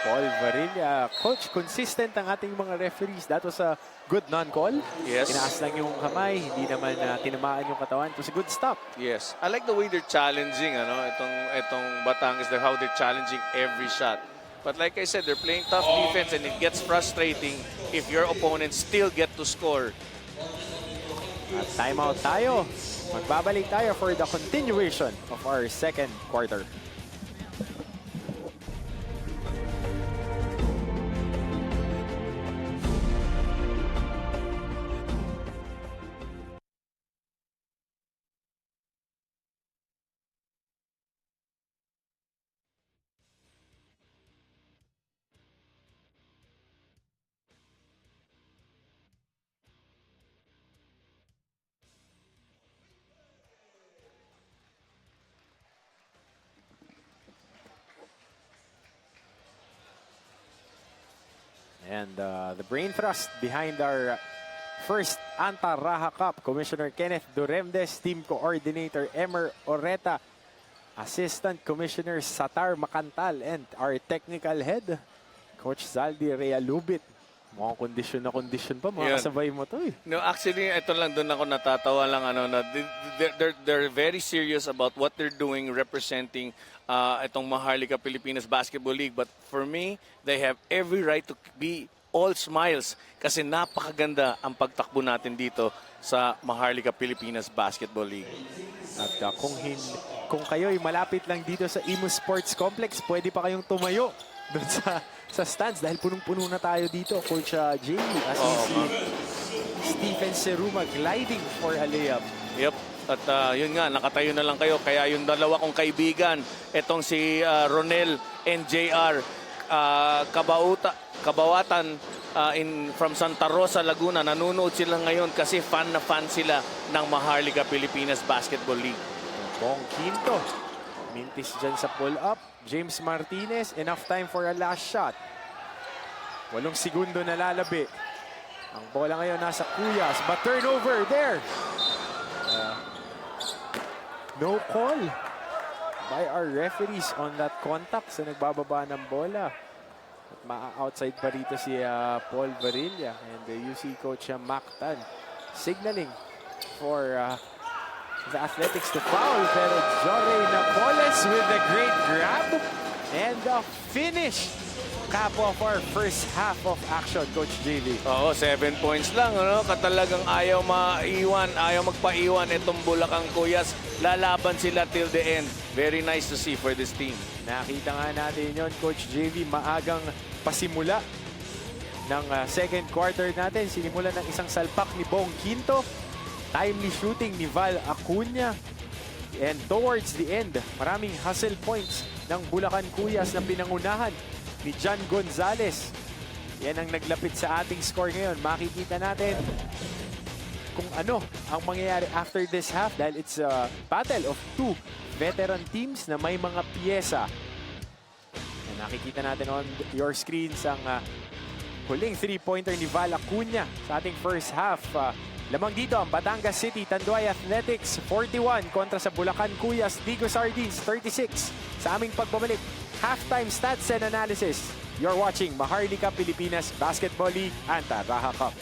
Paul Varilla. Coach, consistent ang ating mga referees. That was a good non-call. Yes. Tinaas lang yung kamay, hindi naman tinamaan yung katawan. It was a good stop. Yes. I like the way they're challenging, itong Batangas, how they're challenging every shot. But like I said, they're playing tough defense and it gets frustrating if your opponents still get to score. At timeout tayo. Magbabalik tayo for the continuation of our second quarter. And the brain trust behind our first Anta Raha Cup, Commissioner Kenneth Duremdes, Team Coordinator Emer Oreta, Assistant Commissioner Satar Macantal, and our Technical Head, Coach Zaldi Realubit. Mukhang kondisyon na kondisyon pa, mga kasabay mo to eh. No, actually, ito lang doon ako natatawa lang na they're very serious about what they're doing representing itong Maharlika Pilipinas Basketball League. But for me, they have every right to be all smiles kasi napakaganda ang pagtakbo natin dito sa Maharlika Pilipinas Basketball League. At kung kayo ay malapit lang dito sa Imus Sports Complex, pwede pa kayong tumayo doon sa stands dahil punong-puno na tayo dito. Coach Jamie, as you see Stephen Seruma gliding for a layup. Yep. At yun nga, nakatayo na lang kayo. Kaya yung dalawa kong kaibigan, etong si Ronel and JR, kabawatan from Santa Rosa, Laguna. Nanonood sila ngayon kasi fan na fan sila ng Maharlika Pilipinas Basketball League. Bong Quinto. Mintis dyan sa pull-up. James Martinez, enough time for a last shot. 8 segundo na lalabi. Ang bola ngayon nasa Cuyas, but turnover there. No call by our referees on that contact sa nagbababa ng bola. At outside pa rito si Paul Varilla and the UC coach Mac Tan signaling for the Athletics to foul. Pero Jorge Napoles with a great grab and the finish. Cap of our first half of action, Coach JV. Oo, 7 points lang. Ano? Katalagang ayaw magpaiwan itong Bulacan Cuyas. Lalaban sila till the end. Very nice to see for this team. Nakita nga natin yon, Coach JV, maagang pasimula ng second quarter natin. Sinimula ng isang salpak ni Bong Quinto. Timely shooting ni Val Acuña. And towards the end, maraming hustle points ng Bulacan Cuyas na pinangunahan ni John Gonzalez. Yan ang naglapit sa ating score ngayon. Makikita natin kung ano ang mangyayari after this half dahil it's a battle of 2 veteran teams na may mga piyesa. And nakikita natin on your screens ang huling 3-pointer ni Val Acuña sa ating first half. Lamang dito ang Batangas City Tanduay Athletics 41 kontra sa Bulacan Cuyas Ligo Sardines 36. Sa aming pagbabalik, halftime stats and analysis. You're watching Maharlika Pilipinas Basketball League Anta Raha Cup.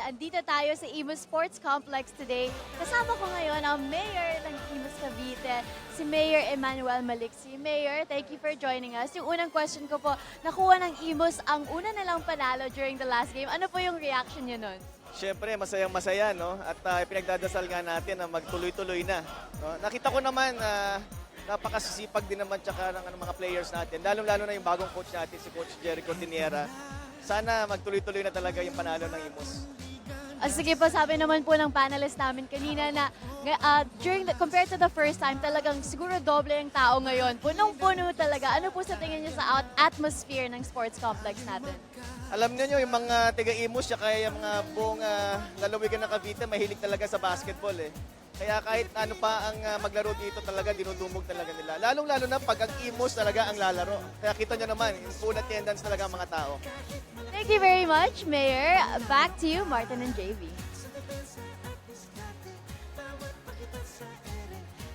andito tayo sa Imus Sports Complex today. Kasama ko ngayon ang Mayor ng Imus Cavite, si Mayor Emmanuel Maliksi. Mayor, thank you for joining us. Yung unang question ko po, nakuha ng Imus ang una nilang panalo during the last game. Ano po yung reaction niyo nun? Siyempre, masayang-masaya, no? At pinagdadasal nga natin na magtuloy-tuloy na. No? Nakita ko naman napakasisipag din naman tsaka ng mga players natin. Lalo-lalo na yung bagong coach natin, si Coach Jericho Tiniera. Sana magtuloy-tuloy na talaga yung panalo ng Imus. Sige po, sabi naman po ng panelist namin kanina na compared to the first time, talagang siguro doble yung tao ngayon. Punong-puno talaga. Ano po sa tingin niyo sa atmosphere ng sports complex natin? Alam niyo yung mga taga-Imus tsaka yung mga buong lalawigan ng Cavite, mahilig talaga sa basketball eh. Kaya kahit ano pa ang maglaro dito talaga, dinudumog talaga nila. Lalong-lalo na pag ang Imus talaga ang lalaro. Kaya kita nyo naman, yung full attendance talaga ang mga tao. Thank you very much, Mayor. Back to you, Martin and JV.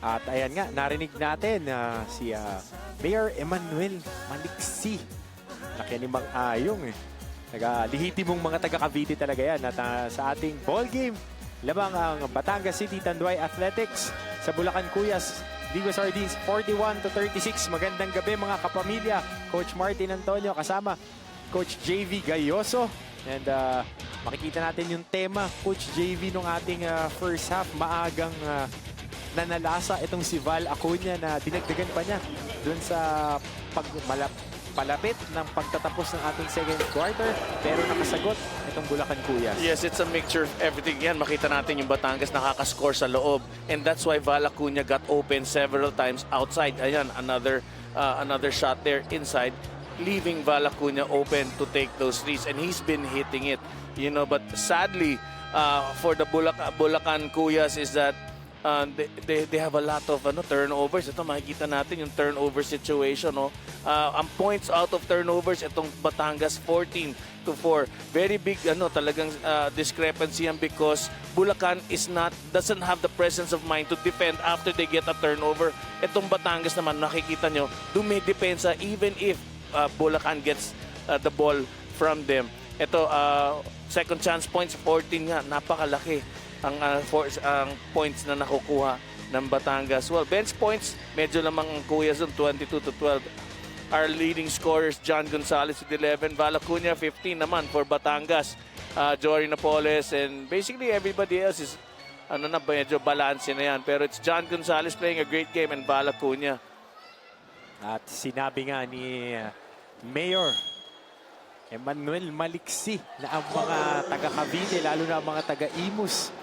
At ayan nga, narinig natin si Mayor Emmanuel Maliksi. Laki ni Mang Ayong eh. Lihiti mong mga taga-Cavite talaga yan. At sa ating ball game, lamang ang Batangas City Tanduay Athletics sa Bulacan Cuyas. Ligo Sardines 41-36. Magandang gabi mga kapamilya. Coach Martin Antonio kasama Coach JV Gayoso. And makikita natin yung tema, Coach JV, nung ating first half. Maagang nanalasa itong si Val Acuña na dinagdagan pa niya dun sa palapit ng pagtatapos ng ating second quarter. Pero nakasagot itong Bulacan Cuyas. Yes, it's a mixture of everything. Yan, makita natin yung Batangas nakakascore sa loob. And that's why Val Acuña got open several times outside. Ayan, another shot there inside, leaving Val Acuña open to take those threes. And he's been hitting it. You know, but sadly, for the Bulacan Cuyas is that they have a lot of turnovers. Ito makikita natin yung turnover situation. No? Ang points out of turnovers, itong Batangas 14-4. Very big talagang discrepancy yan because Bulacan doesn't have the presence of mind to defend after they get a turnover. Itong Batangas naman, nakikita nyo, dumidepensa even if Bulacan gets the ball from them. Ito, second chance points, 14 nga, napakalaki ang points na nakukuha ng Batangas. Well, bench points, medyo lamang ang Cuyas doon, 22-12. Our leading scorers, John Gonzalez with 11, Val Acuña 15 naman for Batangas. Jory Napoles, and basically everybody else is medyo balance na yan. Pero it's John Gonzalez playing a great game and Val Acuña. At sinabi nga ni Mayor Emmanuel Maliksi na ang mga taga-Cavite, lalo na ang mga taga-Imus,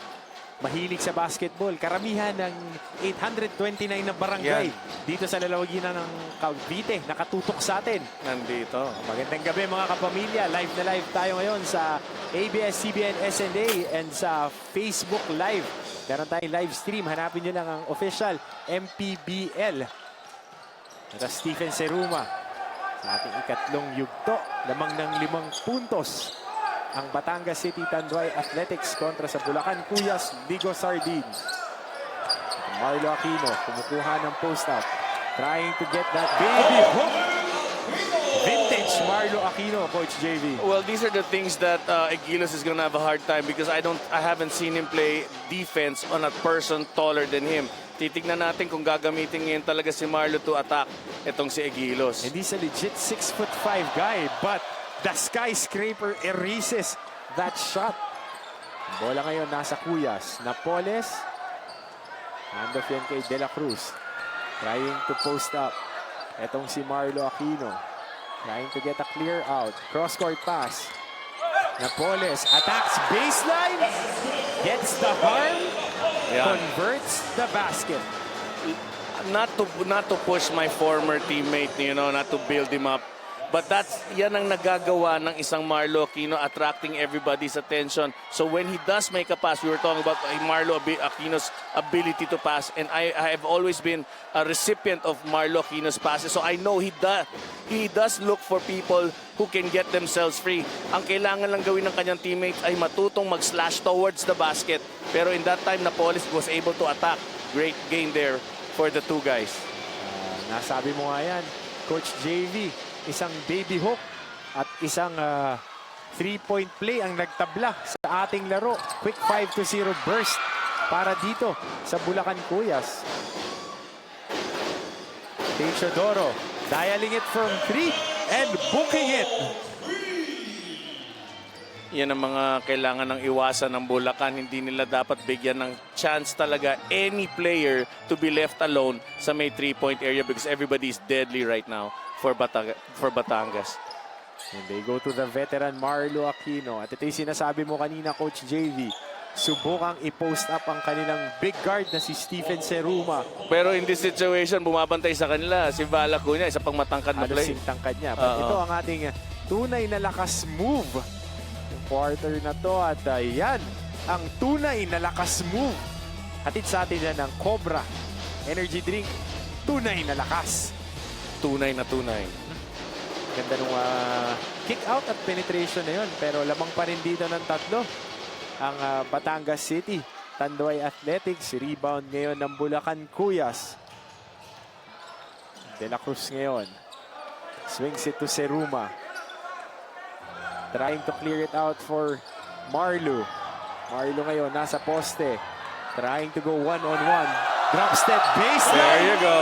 mahilig sa basketball. Karamihan ng 829 na barangay dito sa lalawigan ng Cavite nakatutok sa atin. Nandito. Magandang gabi mga kapamilya. Live na live tayo ngayon sa ABS-CBN SNA and sa Facebook Live. Meron tayong live stream. Hanapin nyo lang ang official MPBL. Ito Stephen Seruma sa ating ikatlong yugto. Lamang ng 5 puntos ang Batangas City Tanduay Athletics kontra sa Bulacan Cuyas Ligo Sardines. Marlo Aquino kumukuha ng post-up. Trying to get that baby hook. Vintage Marlo Aquino, Coach JV. Well, these are the things that Egilos is gonna have a hard time because I haven't seen him play defense on a person taller than him. Titignan natin kung gagamitin ngayon talaga si Marlo to attack itong si Egilos. Hindi sa legit 6'5" guy, but the skyscraper erases that shot. Bola ngayon nasa Cuyas. Napoles. Hand off yan kay De La Cruz. Trying to post up. Etong si Marlo Aquino. Trying to get a clear out. Cross-court pass. Napoles attacks baseline. Gets the harm. Converts the basket. Not to push my former teammate, not to build him up. But yan ang nagagawa ng isang Marlo Aquino, attracting everybody's attention. So when he does make a pass, we were talking about Marlo Aquino's ability to pass. And I have always been a recipient of Marlo Aquino's passes. So I know he does look for people who can get themselves free. Ang kailangan lang gawin ng kanyang teammates ay matutong mag-slash towards the basket. Pero in that time, Napoles was able to attack. Great game there for the two guys. Nasabi mo nga yan, Coach JV. Isang baby hook at isang 3-point play ang nagtabla sa ating laro. Quick 5-0 burst para dito sa Bulacan Cuyas. Teodoro dialing it from 3 and booking it. Yan ang mga kailangan ng iwasan ng Bulacan. Hindi nila dapat bigyan ng chance talaga any player to be left alone sa may 3-point area because everybody is deadly right now for Batangas. And they go to the veteran Marlo Aquino. At ito yung sinasabi mo kanina, Coach JV. Subukang i-post up ang kanilang big guard na si Stephen Seruma. Pero in this situation, bumabantay sa kanila si Vala Cunha, isa pang matangkad na Halos play. sintangkad niya. But ito ang ating tunay na lakas move. Yung quarter na to at yan ang tunay na lakas move. Hatid sa atin yan ng Cobra Energy Drink. Tunay na lakas. Tunay na tunay. Ganda nung kick out at penetration na yun. Pero lamang pa rin dito ng tatlo. Ang Batangas City. Tanduay Athletics. Rebound ngayon ng Bulacan Cuyas. De La Cruz ngayon. Swings it to Seruma. Trying to clear it out for Marlo. Marlo ngayon nasa poste. Trying to go one-on-one. Drop step baseline. There you go.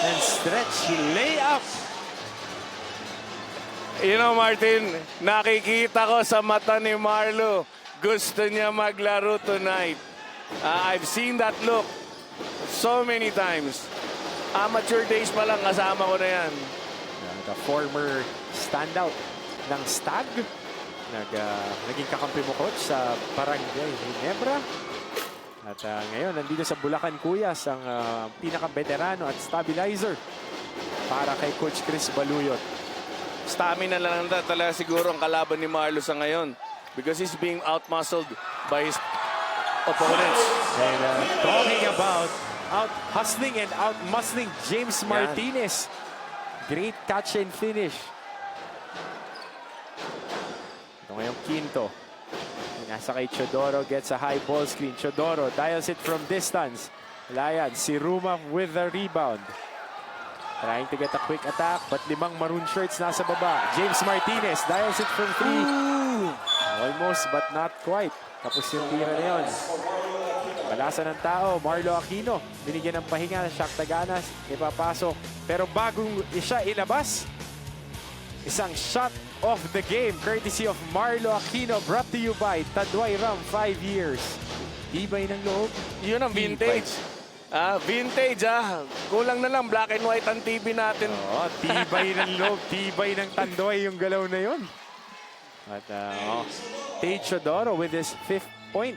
And stretch layup. You know, Martin, nakikita ko sa mata ni Marlo, gusto niya maglaro tonight. I've seen that look so many times. Amateur days pa lang, kasama ko na yan. The former standout ng Stag. Naging kakampi mo, coach, sa Barangay Ginebra. At ngayon, nandito sa Bulacan Cuyas, ang pinaka-veterano at stabilizer para kay Coach Chris Baluyot. Stamina lang talaga siguro ang kalaban ni Marlo sa ngayon because he's being outmuscled by his opponents. And talking about out-hustling and out-muscling James Martinez. Great catch and finish. Ito ngayong Quinto. Nasa kay Chodoro, gets a high ball screen. Chodoro dials it from distance. Layan, si Ruma with the rebound. Trying to get a quick attack, but 5 maroon shirts nasa baba. James Martinez dials it from 3. Almost, but not quite. Tapos yung tira na yun. Balasan ng tao, Marlo Aquino. Binigyan ng pahinga, Shaq Taganas. Ipapasok. Pero bagong siya ilabas, isang shot of the game, courtesy of Marlo Aquino, brought to you by Tanduay Ram, 5 years. Tibay ng loob. Yun ang vintage. Vintage, Kulang na lang, black and white ang TV natin. Oh, tibay ng loob, tibay ng Tanduay yung galaw na yun. At Teodoro with his 5th point.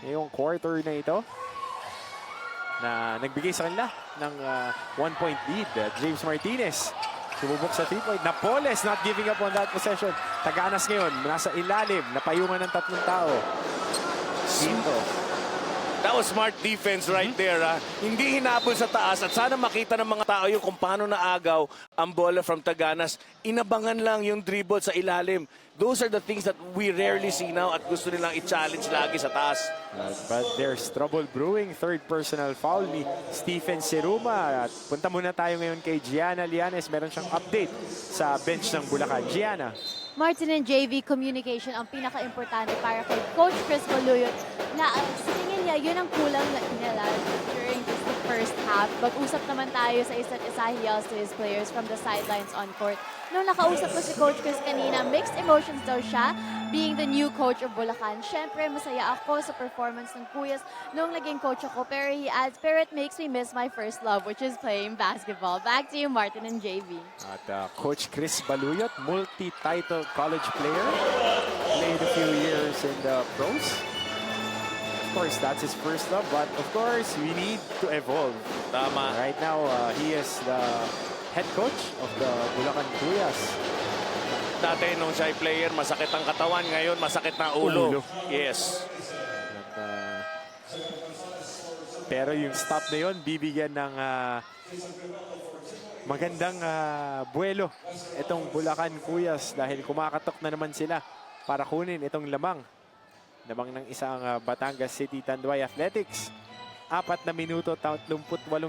Ngayong quarter na ito na nagbigay sa kanila ng 1-point lead. James Martinez sumubok sa 3-point. Napoles not giving up on that possession. Taganas ngayon, nasa ilalim, napayungan ng 3 tao. Quinto. That was smart defense right there. Hindi hinabol sa taas at sana makita ng mga tao yung kung paano naagaw ang bola from Taganas. Inabangan lang yung dribble sa ilalim. Those are the things that we rarely see now at gusto nilang i-challenge lagi sa taas. But there's trouble brewing. 3rd personal foul ni Stephen Seruma. At punta muna tayo ngayon kay Gianna Lianes. Meron siyang update sa bench ng Bulacan. Gianna. Martin and JV, communication ang pinaka-importante para kay Coach Chris Baluyot na sa tingin niya, yun ang kulang nila during the first half. Mag-usap naman tayo sa isa't isa, he yells to his players from the sidelines on court. Nung nakausap ko si Coach Chris kanina, mixed emotions daw siya being the new coach of Bulacan. Siyempre, masaya ako sa performance ng Cuyas nung naging coach ako. Pero he adds, pero it makes me miss my first love, which is playing basketball. Back to you, Martin and JV. At Coach Chris Baluyot, multi-title college player. Played a few years in the pros. Of course, that's his first love. But of course, we need to evolve. Tama. Right now, he is the head coach of the Bulacan Cuyas. Dati nung siya ay player, masakit ang katawan. Ngayon, masakit na ulo. Yes. At, pero yung stop na yun, bibigyan ng magandang buwelo itong Bulacan Cuyas dahil kumakatok na naman sila para kunin itong lamang ng isang Batangas City Tanduay Athletics. 4 na minuto, 38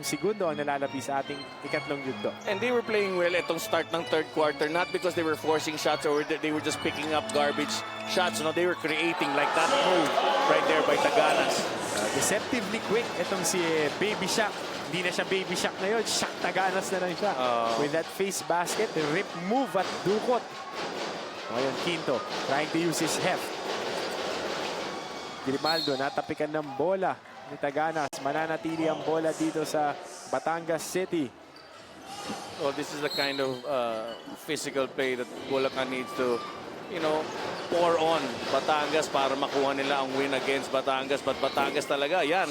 segundo ang nalalapi sa ating ikatlong yugto. And they were playing well itong start ng third quarter, not because they were forcing shots or they were just picking up garbage shots. No, they were creating like that move right there by Taganas. Deceptively quick itong si Baby Shaq. Hindi na siya Baby Shaq ngayon. Shaq Taganas na lang siya. With that face basket, rip move at dukot. Ngayon, Quinto trying to use his heft. Grimaldo natapikan ng bola ni Taganas. Mananatili ang bola dito sa Batangas City. Well, this is the kind of physical play that Bulacan needs to, pour on Batangas para makuha nila ang win against Batangas. But Batangas talaga, yan.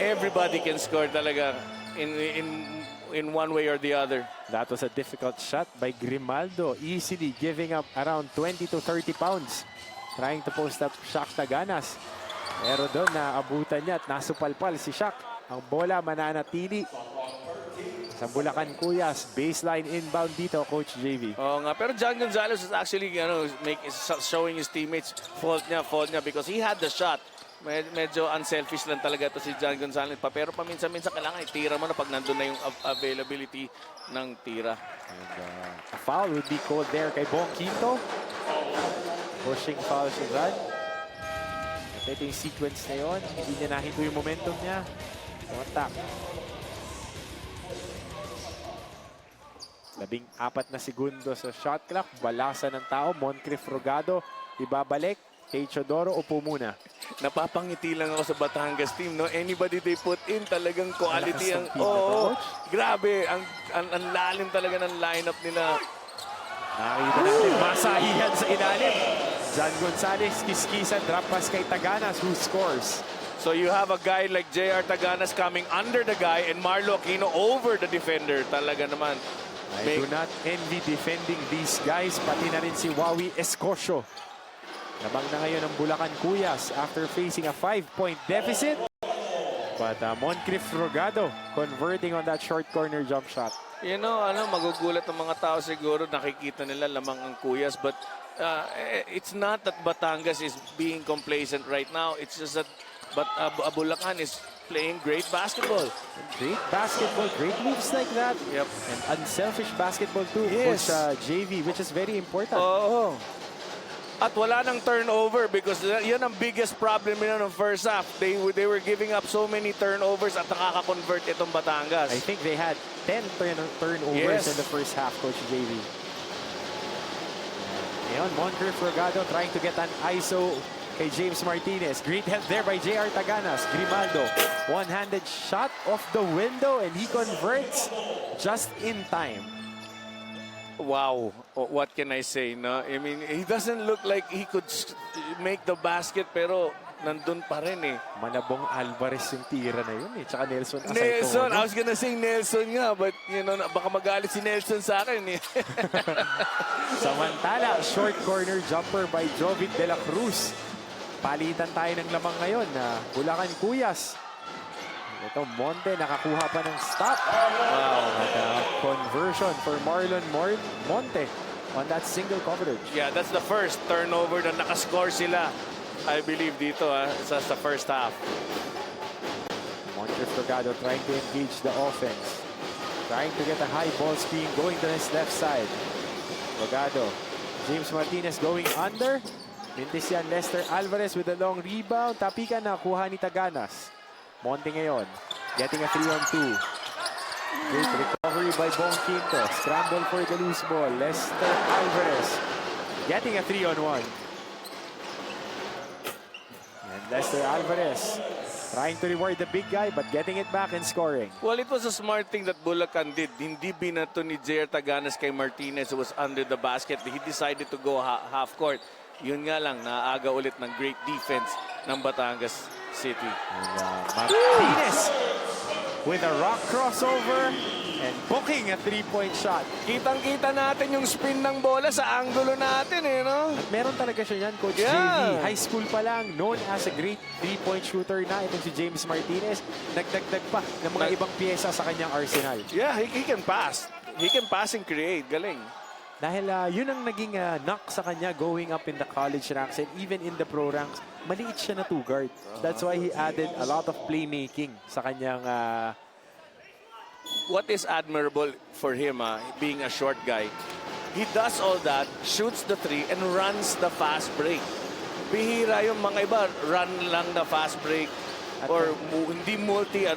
Everybody can score talaga in one way or the other. That was a difficult shot by Grimaldo. Easily giving up around 20 to 30 pounds. Trying to post up Shaq Taganas. Pero doon naabutan niya at nasupalpal si Shaq. Ang bola mananatili sa Bulacan Cuyas. Baseline inbound dito, Coach JV. Oo nga, pero John Gonzalez is actually showing his teammates fault niya because he had the shot. Medyo unselfish lang talaga ito si John Gonzalez pa. Pero paminsan-minsan kailangan itira mo na pag nandun na yung availability ng tira. And, a foul would be called there kay Bong Quinto. Pushing foul si Rad. Ito yung sequence na yun. Hindi niya nahinto yung momentum niya. Contact. 14 na segundo sa shot clock. Balasa ng tao. Moncrief Rogado. Ibabalik. Kay Chodoro, upo muna. Napapangiti lang ako sa Batangas team, no? Anybody they put in, talagang quality ang... Malakas ng team na to, Coach. Grabe. Ang lalim talaga ng lineup nila. Nakita natin, masahihan sa ilalim. John Gonzalez, kiskisan, drop pass kay Taganas, who scores. So you have a guy like J.R. Taganas coming under the guy and Marlo Aquino over the defender. Talaga naman. I do not envy defending these guys. Pati na rin si Wawi Escosio. Nabang na ngayon ang Bulacan Cuyas after facing a 5-point deficit. But Moncrief Rogado converting on that short corner jump shot. Magugulat ang mga tao siguro. Nakikita nila lamang ang Cuyas. But it's not that Batangas is being complacent right now. It's just that Bulacan is playing great basketball. Great basketball, great moves like that. Yep. And unselfish basketball too. Yes. Coach JV, which is very important. Oo. At wala nang turnover because yan ang biggest problem nila ng first half. They were giving up so many turnovers at nakaka-convert itong Batangas. I think they had 10 turnovers in the first half, Coach JV. Ngayon, Moncrief Rogado trying to get an ISO kay James Martinez. Great help there by J.R. Taganas. Grimaldo, one-handed shot off the window and he converts just in time. Wow, what can I say, no? I mean, he doesn't look like he could make the basket pero nandun pa rin eh. Manabong Alvarez yung tira na yun eh. Tsaka Nelson Asayton. Nelson, I was gonna say Nelson nga, but baka magalit si Nelson sa akin eh. Samantala, short corner jumper by Jovit De La Cruz. Palitan tayo ng lamang ngayon na Bulacan Cuyas. Ito, Monte, nakakuha pa ng stop. Wow. At conversion for Marlon Monte on that single coverage. Yeah, that's the first turnover na nakascore sila, I believe, dito sa first half. Moncrief Rogado trying to engage the offense. Trying to get a high ball screen going to his left side. Rogado. James Martinez going under. Mintisian Lester Alvarez with a long rebound. Tapikan na kuha ni Taganas. Monte ngayon, getting a 3-on-2. Great recovery by Bong Quinto. Scramble for the loose ball. Lester Alvarez getting a 3-on-1. And Lester Alvarez trying to reward the big guy but getting it back and scoring. Well, it was a smart thing that Bulacan did. Hindi binato ni J.R. Taganas kay Martinez who was under the basket. He decided to go half court. Yun nga lang, naaga ulit ng great defense ng Batangas City. And Martinez with a rock crossover and booking a 3-point shot. Kitang-kita natin yung spin ng bola sa angulo natin no? At meron talaga siya yan, Coach Yeah. JV. High school pa lang, known as a great 3-point shooter na itong si James Martinez. Nagdagdag pa ng mga ibang piyesa sa kanyang arsenal. Yeah, he can pass. He can pass and create. Galing. Dahil yun ang naging knock sa kanya going up in the college ranks and even in the pro ranks. Maliit siya na two guard. That's why he added a lot of playmaking sa kanyang What is admirable for him, being a short guy, he does all that, shoots the three, and runs the fast break. Bihira yung mga iba, run lang the fast break or hindi multi,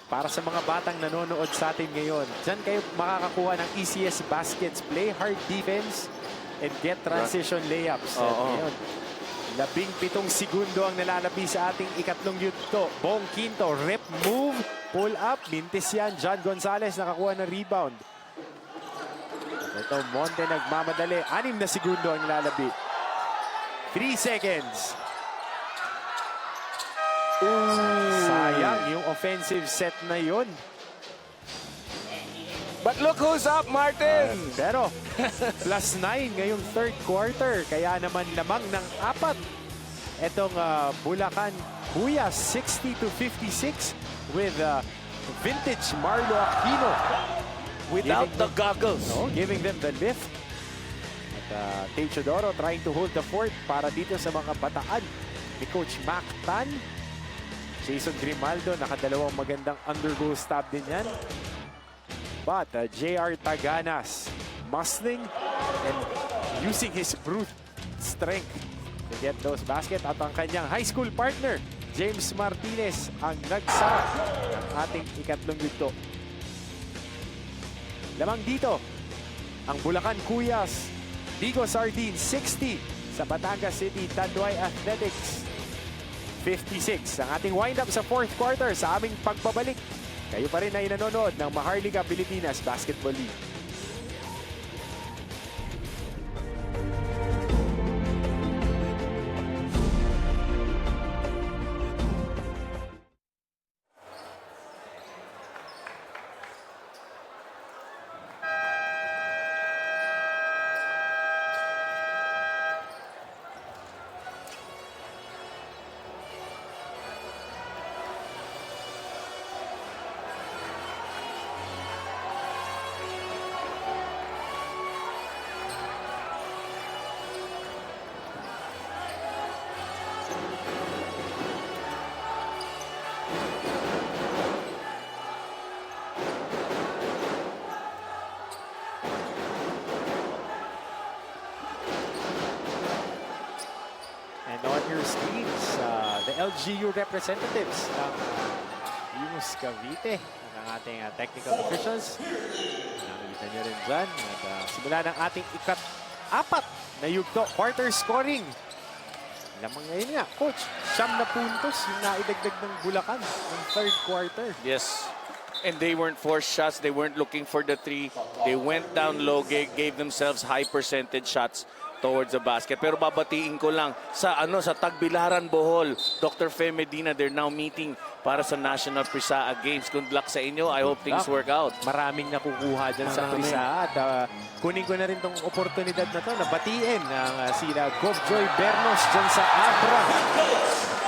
para sa mga batang nanonood sa atin ngayon. Diyan kayo makakakuha ng ECS Baskets. Play hard defense and get transition layups. At ngayon, 17 segundo ang nalalabi sa ating ikatlong yugto. Bong Quinto, rip move, pull up, mintis yan. John Gonzalez nakakuha ng rebound. Ito, Monte nagmamadali. 6 na segundo ang nalalabi. 3 seconds. Sayang yung offensive set na yun. But look who's up, Martin! Pero plus 9 ngayong third quarter. Kaya naman lamang ng 4. Etong Bulacan Cuyas 60-56 with vintage Marlo Aquino. Without the goggles. Giving them the lift. At Techodoro trying to hold the fort para dito sa mga bataan ni Coach Mac Tan. Jason Grimaldo, nakadalawang magandang undergoal stop din yan. But JR Taganas, muscling and using his brute strength to get those baskets. At ang kanyang high school partner, James Martinez, ang nagsara ng ating ikatlong yugto. Lamang dito, ang Bulacan Cuyas, Digo Sardines 60 sa Batangas City Tanduay Athletics 56. Ang ating wind-up sa fourth quarter sa aming pagbabalik. Kayo pa rin ay nanonood ng Maharlika Pilipinas Basketball League. And on your screens, the LGU representatives ng Imus Cavite ng ating technical officials. Nakikita nyo rin dyan. At simula ng ating ikat-4 na yugto, quarter scoring. Lamang ngayon nga, Coach, 9 na puntos yung naidagdag ng Bulacan ng third quarter. Yes. And they weren't forced shots. They weren't looking for the three. They went down low, gave themselves high percentage shots towards the basket. Pero babatiin ko lang sa Tagbilaran, Bohol, Dr. Fe Medina, they're now meeting para sa National Prisaa Games. Good luck sa inyo. I hope things work out. Maraming nakukuha dyan sa Prisaa. At kunin ko na rin tong oportunidad na to na batiin ang sila Govjoy Bernos dyan sa Abra.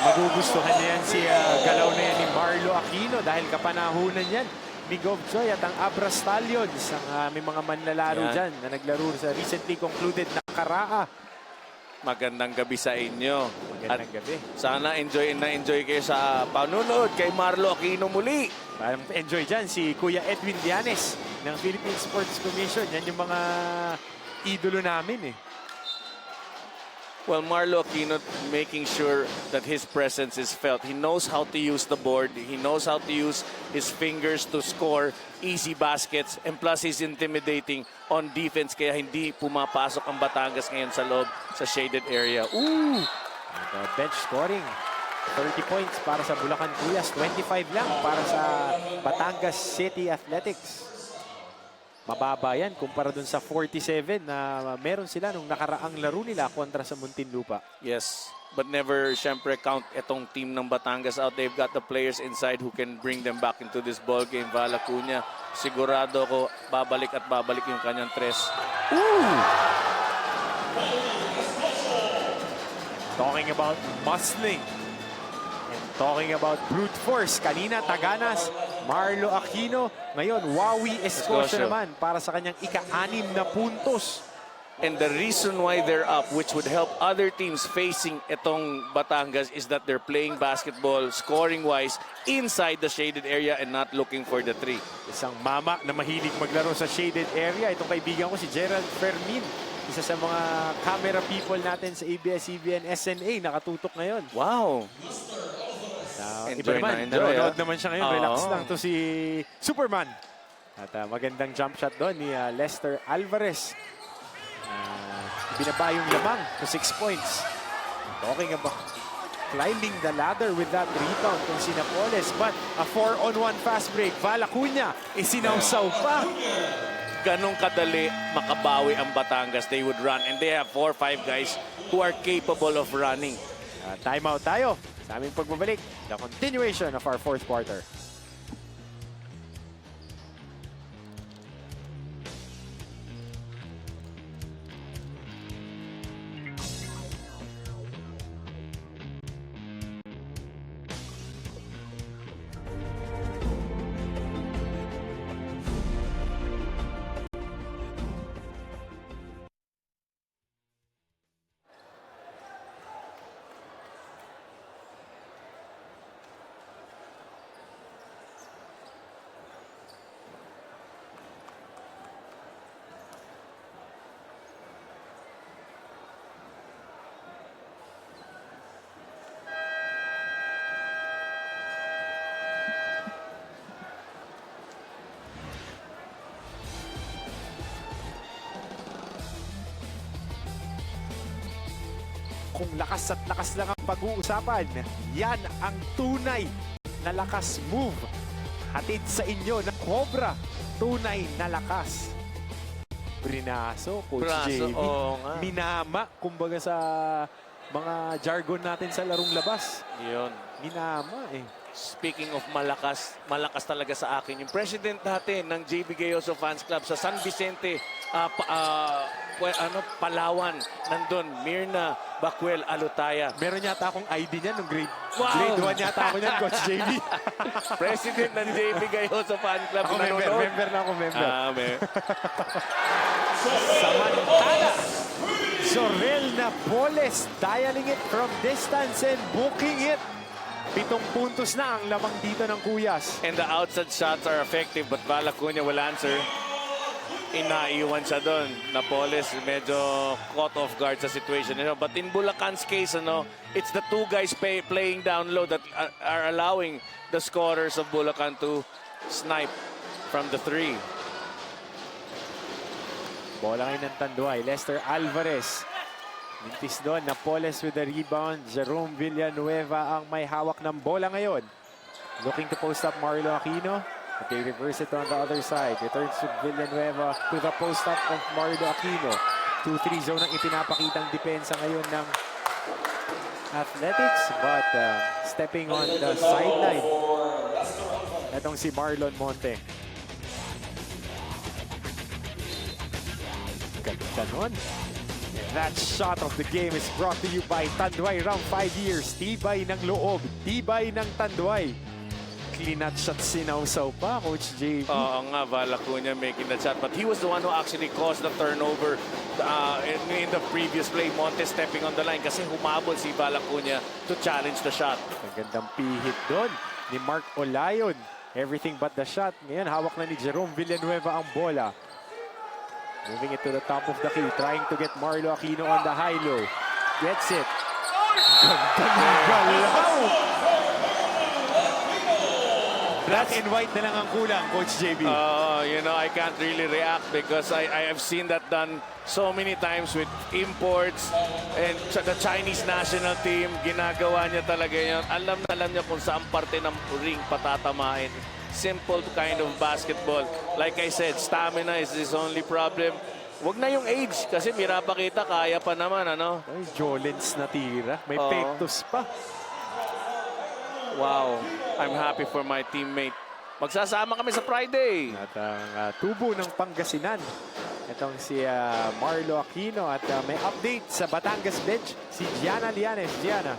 Magugustuhan niya yan si galaw na yan ni Marlo Aquino dahil kapanahunan yan ni Govjoy at ang Abra Stallions. May mga manlalaro dyan na naglaro sa recently concluded na Karaa. Magandang gabi sa inyo. Magandang gabi. Sana enjoy kayo sa panunood kay Marlo Aquino muli. Enjoy dyan si Kuya Edwin Dianes ng Philippine Sports Commission. Yan yung mga idolo namin eh. Well, Marlo Aquino making sure that his presence is felt. He knows how to use the board. He knows how to use his fingers to score easy baskets. And plus, he's intimidating on defense. Kaya hindi pumapasok ang Batangas ngayon sa loob sa shaded area. Ooh! Bench scoring. 30 points para sa Bulacan Cuyas. 25 lang para sa Batangas City Athletics. Mababa yan kumpara dun sa 47 na meron sila nung nakaraang laro nila kontra sa Muntinlupa. Yes, but never syempre count itong team ng Batangas out. They've got the players inside who can bring them back into this ball game. Val Acuña, sigurado ko babalik at babalik yung kanyang tres. Talking about muscling and talking about brute force. Kanina, Taganas, Marlo Aquino. Ngayon, Wawi Escocia Escocia. naman para sa kanyang ika-6 na puntos. And the reason why they're up, which would help other teams facing itong Batangas, is that they're playing basketball scoring-wise inside the shaded area and not looking for the three. Isang mama na mahilig maglaro sa shaded area. Itong kaibigan ko si Gerald Fermin. Isa sa mga camera people natin sa ABS-CBN SNA. Nakatutok ngayon. Wow. Iba Enjoy naman, na enjoy, nanonood naman siya ngayon. Oo. Relax lang to si Superman. At magandang jump shot doon ni Lester Alvarez. Binaba yung lamang to 6 points. Talking about climbing the ladder with that rebound kung si Napoles. But a 4-on-1 fast break. Val Acuña, isinawsaw pa. Ganong kadali makabawi ang Batangas. They would run. And they have 4 or 5 guys who are capable of running. Timeout tayo sa aming pagbabalik. The continuation of our fourth quarter. Kung lakas at lakas lang ang pag-uusapan, yan ang tunay na lakas move. Hatid sa inyo ng Cobra, tunay na lakas. Brinaso, Coach Braso, JV. oo nga. Minama, kumbaga sa mga jargon natin sa larong labas. Yun. Minama eh. Speaking of malakas, malakas talaga sa akin. Yung president natin ng JB Gayoso Fans Club sa San Vicente, Palawan, nandun, Mirna Bacuel Alutaya. Meron yata akong ID niyan nung grade, Wow! grade 1 yata ako niyan, Coach JV. President ng JB Gayoso Fan Club. Ako member, nanonood. member na ako, member. Samantala, Zorel Napoles dialing it from distance and booking it. 7 puntos na ang lamang dito ng Kuyas. And the outside shots are effective, but Val Acuña will answer. Inaiwan siya doon. Napoles medyo caught off guard sa situation. But in Bulacan's case, it's the 2 guys playing down low that are allowing the scorers of Bulacan to snipe from the 3. Bola ngayon ng Tanduay. Lester Alvarez. Mintis doon. Napoles with the rebound. Jerome Villanueva ang may hawak ng bola ngayon. Looking to post up Marlo Aquino. But they reverse it on the other side. Returns to Villanueva to the post up of Marlo Aquino. 2-3 zone ang ipinapakitang depensa ngayon ng Athletics. But stepping on the sideline. Itong si Marlon Monte. Ganda nun. That shot of the game is brought to you by Tanduay. Round 5 years. Tibay ng loob. Tibay ng Tanduay. Clean-out shot sinawsaw pa, Coach JV. Oo nga, Val Acuña making the shot. But he was the one who actually caused the turnover in the previous play. Monte stepping on the line kasi humabol si Val Acuña to challenge the shot. Ang gandang pihit doon ni Mark Olayon. Everything but the shot. Ngayon, hawak na ni Jerome Villanueva ang bola. Moving it to the top of the key. Trying to get Marlo Aquino on the high-low. Gets it. Ganda ng galaw! Black and white na lang ang kulang, Coach JB. I can't really react because I have seen that done so many times with imports and the Chinese national team. Ginagawa niya talaga yun. Alam niya kung saan parte ng ring patatamain. Simple kind of basketball. Like I said, stamina is his only problem. Wag na yung age kasi Mirapakita kaya pa naman, Ay, Jolens na tira. May Oo. pectus pa. Wow. I'm happy for my teammate. Magsasama kami sa Friday. At ang tubo ng Pangasinan. Itong si Marlo Aquino. At may update sa Batangas bench, si Gianna Lianes. Gianna.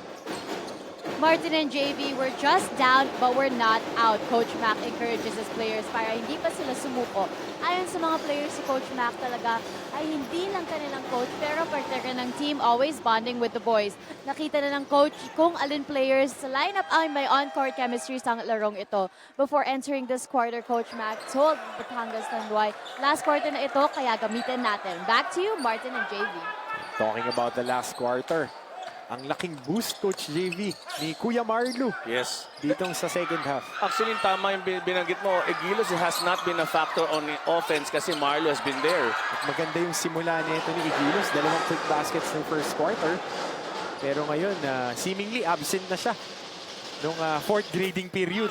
Martin and JV were just down but we're not out. Coach Mac encourages his players para hindi pa sila sumuko. Ayon sa mga players, si Coach Mac talaga ay hindi lang kanilang coach pero partner ng team, always bonding with the boys. Nakita na ng coach kung alin players sa lineup ay may on-court chemistry sa larong ito. Before entering this quarter, Coach Mac told Batangas Tanduay, last quarter na ito kaya gamitin natin. Back to you, Martin and JV. Talking about the last quarter, ang laking boost, Coach JV, ni Kuya Marlo Yes. ditong sa second half. Actually, tama yung binanggit mo. Egilos has not been a factor on the offense kasi Marlo has been there. At maganda yung simula nito ni Igilos. 2 quick baskets ng first quarter. Pero ngayon, seemingly absent na siya nung fourth grading period.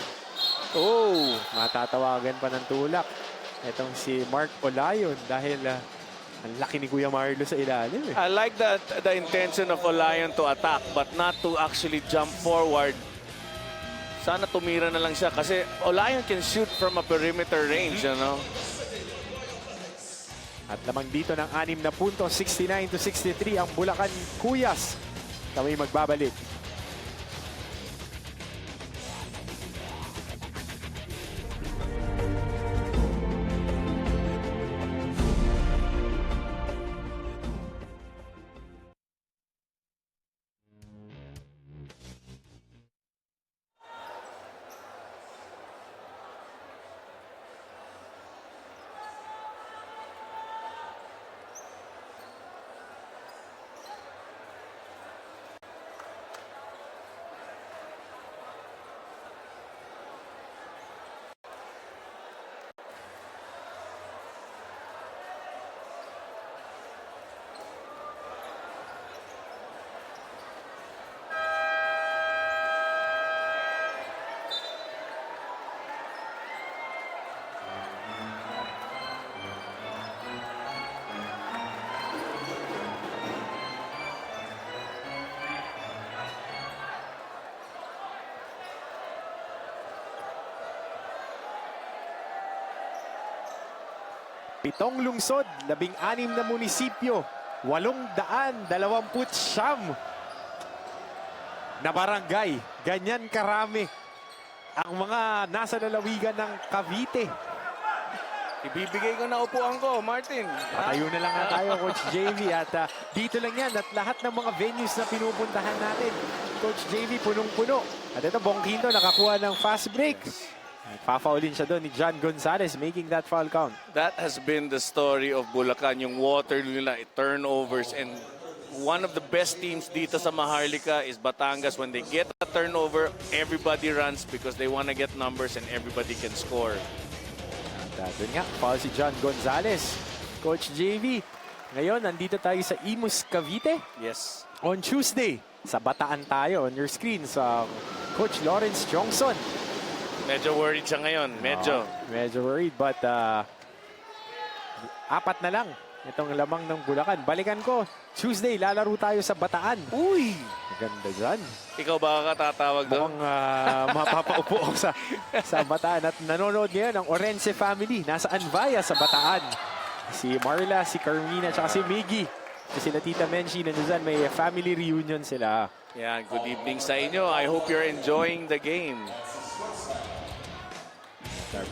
Oh! Matatawagan pa ng tulak itong si Mark Olayon dahil ang laki ni Kuya Marlo sa ilalim. I like the intention of Olayon to attack but not to actually jump forward. Sana tumira na lang siya kasi Olayon can shoot from a perimeter range, you know? At lamang dito ng 6 na punto, 69-63 ang Bulacan Kuyas. Kami magbabalik. Pitong lungsod, 16 na munisipyo, 829 na barangay. Ganyan karami ang mga nasa lalawigan ng Cavite. Ibibigay ko na upuan ko, Martin. Patayo na lang nga tayo, Coach JV. At dito lang yan at lahat ng mga venues na pinupuntahan natin. Coach JV, punong-puno. At ito, Bongquinto nakakuha ng fast break. Pa-foulin siya doon ni John Gonzalez, making that foul count. That has been the story of Bulacan, yung water nila, turnovers, and one of the best teams dito sa Maharlika is Batangas. When they get a turnover, everybody runs because they want to get numbers and everybody can score. At doon nga, foul si John Gonzalez. Coach JV, ngayon nandito tayo sa Imus, Cavite. Yes. On Tuesday, sa Bataan tayo. On your screen, sa Coach Lawrence Johnson. Medyo worried siya ngayon. Medyo worried, but 4 na lang itong lamang ng Bulacan. Balikan ko, Tuesday, lalaro tayo sa Bataan. Uy! Maganda dyan. Ikaw ba katatawag doon? Mukhang mapapaupo ako sa Bataan. At nanonood ngayon ang Orense family. Nasa Anvaya sa Bataan. Si Marla, si Carmina, at si Miggy. Sila Tita Menchi, nandiyan dyan, may family reunion sila. Yeah, good evening sa inyo. I hope you're enjoying the game.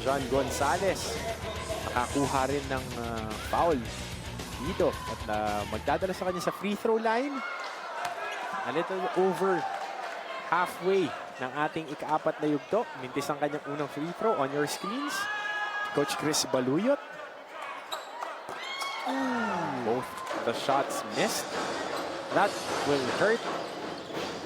John Gonzalez nakakuha rin ng foul dito at magdadala sa kanya sa free throw line. A little over halfway ng ating ika-4 na yugto. Mintis ang kanyang unang free throw on your screens. Coach Chris Baluyot. Both the shots missed. That will hurt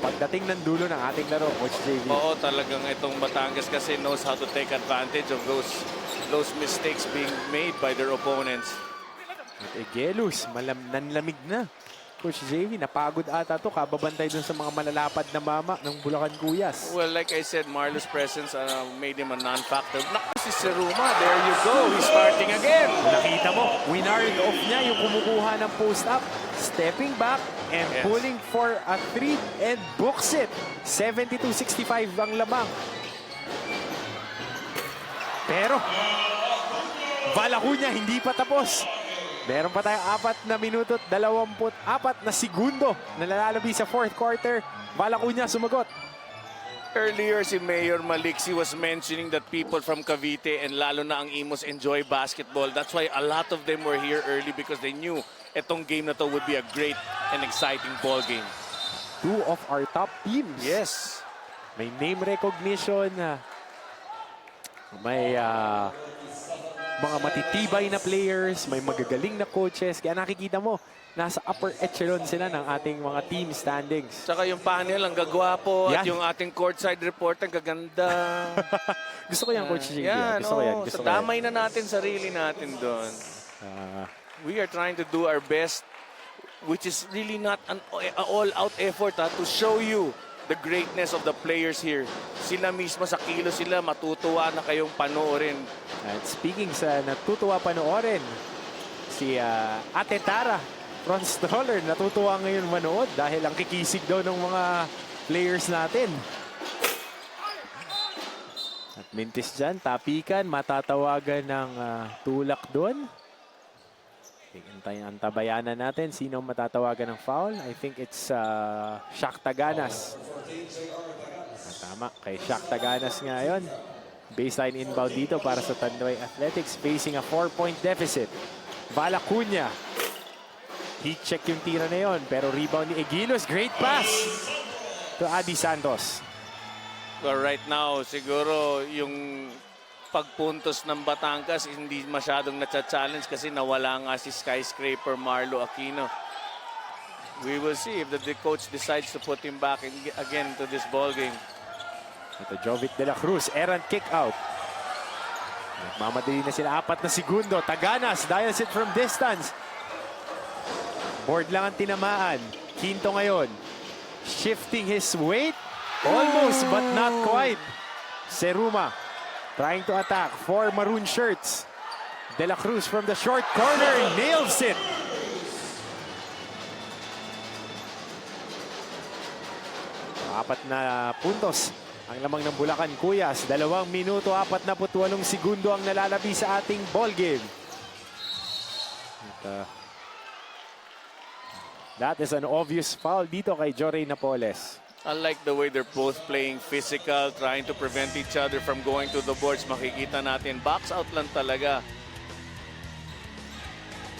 pagdating ng dulo ng ating laro, Coach JV. Oo, talagang itong Batangas kasi knows how to take advantage of those mistakes being made by their opponents. At Egelus, nanlamig na. Coach JV, napagod ata to. Kababantay dun sa mga malalapad na mama ng Bulacan Kuyas. Well, like I said, Marlo's presence made him a non-factor. Naku, si Seruma, there you go. He's starting again. Nakita mo, winard off niya yung kumukuha ng post-up. Stepping back and Yes. pulling for a 3 and books it. 72-65 ang lamang. Pero, Valacuña hindi pa tapos. Meron pa tayong 4 na minuto at 24 na segundo na nalalabi sa fourth quarter. Valacuña sumagot. Earlier, si Mayor Maliksi was mentioning that people from Cavite and lalo na ang Imos enjoy basketball. That's why a lot of them were here early because they knew itong game na to would be a great and exciting ball game. Two of our top teams. Yes. May name recognition. May mga matitibay na players. May magagaling na coaches. Kaya nakikita mo, nasa upper echelon sila ng ating mga team standings. Tsaka yung panel, ang gagwapo. At Yan. yung ating courtside report, ang gaganda. Gusto ko yan, Coach Jiggy. Yan, Gusto ko yan. oo. Gusto So ko yan. damay na natin sarili natin doon. We are trying to do our best, which is really not an all-out effort to show you the greatness of the players here. Sila mismo sa kilo sila, matutuwa na kayong panoorin. At speaking sa natutuwa panoorin, si Ate Tara front stroller natutuwa ngayon manood dahil ang kikisig daw ng mga players natin. At mintis dyan, tapikan, matatawagan ng tulak doon. Antabayanan natin sino ang matatawagan ng foul. I think it's Shaq Taganas. Tama, kay Shaq Taganas nga yun. Baseline inbound dito para sa Tanduay Athletics facing a 4-point deficit. Valacuña. Heat check yung tira na yun, pero rebound ni Egilos. Great pass to Adi Santos. Well, right now, siguro yung pagpuntos ng Batangas hindi masyadong na-challenge kasi nawala nga si skyscraper Marlo Aquino. We will see if the coach decides to put him back again to this ball game. Ito, Jovit de la Cruz, errant kick out. Nagmamadali na sila, 4 na segundo. Taganas, dials it from distance. Board lang ang tinamaan. Quinto ngayon. Shifting his weight. Almost, but not quite. Seruma trying to attack. 4 maroon shirts. De la Cruz from the short corner. Nails it. Apat na puntos ang lamang ng Bulacan Kuyas. 2 minuto, 48 segundo ang nalalabi sa ating ball game. At, that is an obvious foul dito kay Joray Napoles. I like the way they're both playing physical, trying to prevent each other from going to the boards. Makikita natin, box out lang talaga.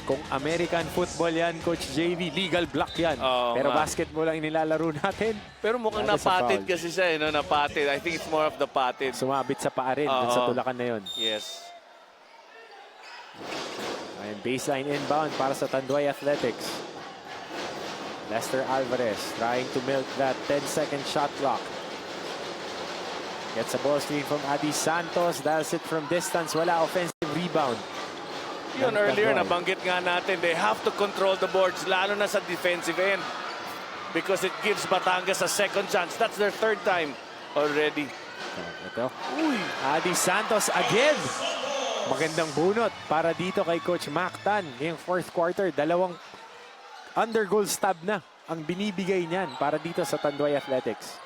Kung American football yan, Coach JV, legal block yan. Oo Pero nga. basketball ang nilalaro natin. Pero mukhang That is a napatid foul. kasi siya, no? Napatid. I think it's more of the patid. Sumabit sa paa rin dun sa tulakan na yun. Yes. Ayan, baseline inbound para sa Tanduay Athletics. Lester Alvarez trying to milk that 10-second shot clock. Gets a ball screen from Adi Santos. Dials it from distance. Wala, offensive rebound. Yun, earlier, nabanggit nga natin, they have to control the boards, lalo na sa defensive end. Because it gives Batangas a second chance. That's their 3rd time already. Ito. Adi Santos again. Magandang bunot para dito kay Coach Mactan. Ngayong 4th quarter, 2 under goal stab na ang binibigay niyan para dito sa Tanduay Athletics.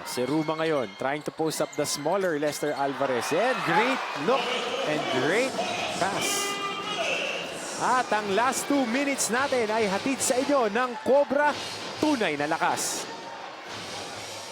Seruma ngayon, trying to post up the smaller Lester Alvarez. And great look and great pass. At ang last 2 minutes natin ay hatid sa inyo ng Cobra, tunay na lakas.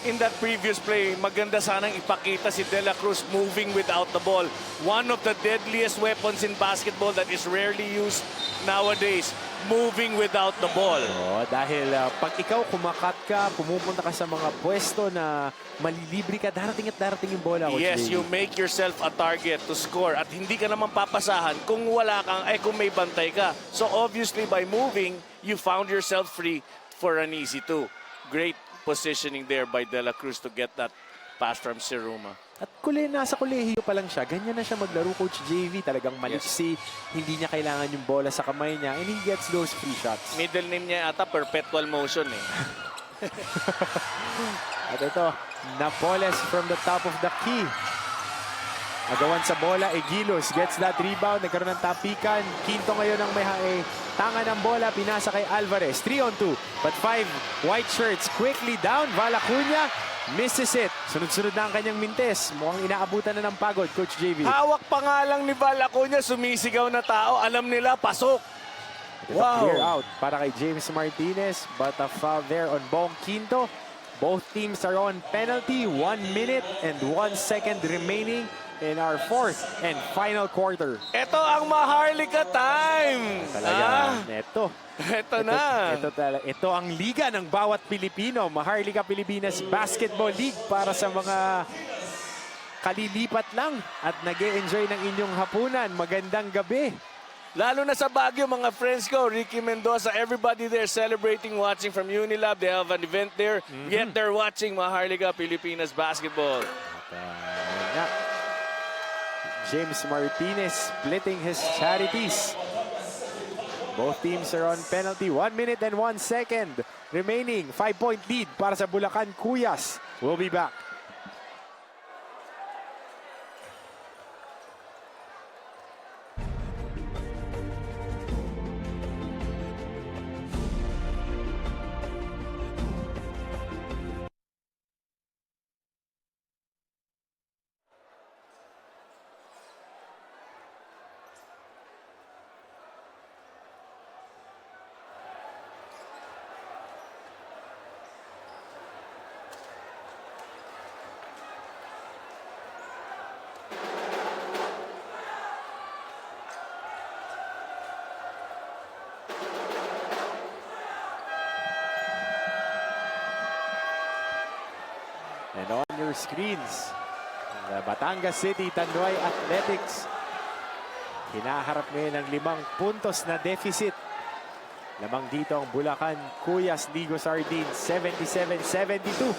In that previous play, maganda sanang ipakita si De La Cruz moving without the ball. One of the deadliest weapons in basketball that is rarely used nowadays. Moving without the ball. Oh, dahil pag ikaw kumakat ka, pumupunta ka sa mga pwesto na malilibre ka, darating at darating yung bola. Coach Yes, Davey. you make yourself a target to score at hindi ka naman papasahan kung wala kang, kung may bantay ka. So obviously by moving, you found yourself free for an easy 2. Great positioning there by De La Cruz to get that pass from Seruma. At nasa kolehiyo pa lang siya, ganyan na siya maglaro, Coach JV. Talagang maliksi, hindi niya kailangan yung bola sa kamay niya, and he gets those free shots. Middle name niya ata perpetual motion eh. At ito, Napoles from the top of the key. Agawan sa bola, Egilos gets that rebound, nagkaroon ng tapikan. Quinto ngayon ang may tanga ng bola, pinasa kay Alvarez. 3-on-2, but 5 white shirts quickly down. Valacuña misses it. Sunod-sunod na ang kanyang mintes. Mukhang inaabutan na ng pagod, Coach JV. Hawak pa nga lang ni Valacuña, sumisigaw na tao. Alam nila, pasok. With a clear out para kay James Martinez, but a foul there on Bong Quinto. Both teams are on penalty. 1 minute and 1 second remaining in our fourth and final quarter. Ito ang Maharlika time! Talaga, Ito na. Ito ang liga ng bawat Pilipino. Maharlika Pilipinas Basketball League para sa mga kalilipat lang at nag-e-enjoy ng inyong hapunan. Magandang gabi. Lalo na sa Baguio, mga friends ko, Ricky Mendoza, everybody there celebrating, watching from Unilab. They have an event there. Yet they're watching Maharlika Pilipinas Basketball. At, James Martinez splitting his charities. Both teams are on penalty. 1 minute and 1 second remaining. 5-point lead para sa Bulacan Cuyas. We'll be back. And on your screens, the Batangas City Tanduay Athletics. Hinaharap ngayon ng 5 puntos na deficit. Lamang dito ang Bulacan Cuyas Ligo Sardines, 77-72.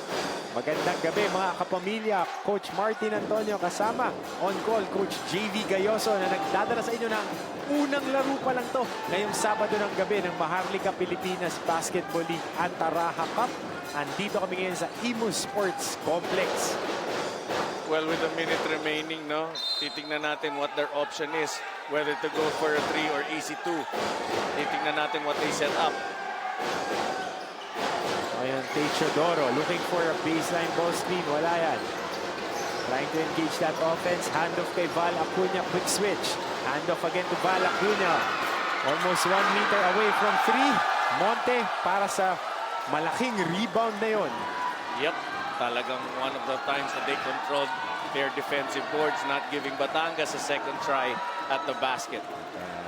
Magandang gabi mga kapamilya. Coach Martin Antonio kasama. On call, Coach JV Gayoso na nagdadala sa inyo ng unang laro pa lang to ngayong Sabado ng gabi ng Maharlika Pilipinas Basketball League Antaraha Cup. Andito kami ngayon sa Imus Sports Complex. Well, with a minute remaining, no, titingnan natin what their option is. Whether to go for a 3 or easy 2. Titingnan natin what they set up. Ayan, Techodoro looking for a baseline ball screen. Wala yan. Trying to engage that offense. Handoff kay Val Acuña. Quick switch. Handoff again to Val Acuña. Almost 1 meter away from 3. Monte para sa malaking rebound na yon. Yep, talagang one of the times that they controlled their defensive boards, not giving Batangas a second try at the basket.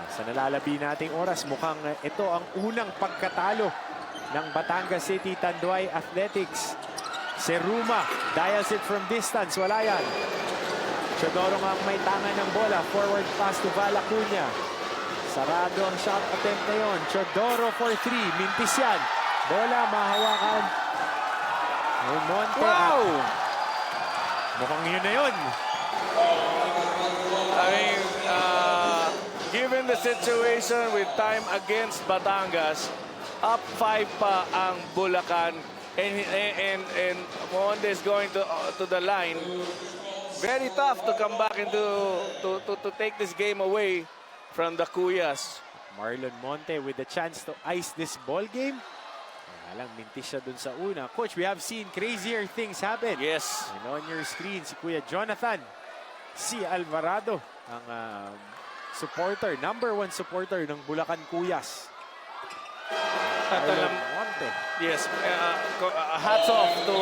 Sa nalalabi nating oras, mukhang ito ang unang pagkatalo ng Batangas City Tanduay Athletics. Seruma dials it from distance. Wala yan. Chodoro nga ang may tangan ng bola. Forward pass to Val Acuña. Sarado ang shot attempt na yon. Chodoro for 3. Mintis yan. Bola mahawakan. Monte. Wow! Mukhang yun na yun. I mean, given the situation with time against Batangas, up 5 pa ang Bulacan, and Monde is going to the line. Very tough to come back into to take this game away from the Cuyas. Marlon Monte with the chance to ice this ball game. Alang, mintis siya dun sa una. Coach, we have seen crazier things happen. Yes. And on your screen, si Kuya Jonathan C. Alvarado, ang supporter, #1 supporter ng Bulacan Cuyas. At alam, Monte. yes, hats off to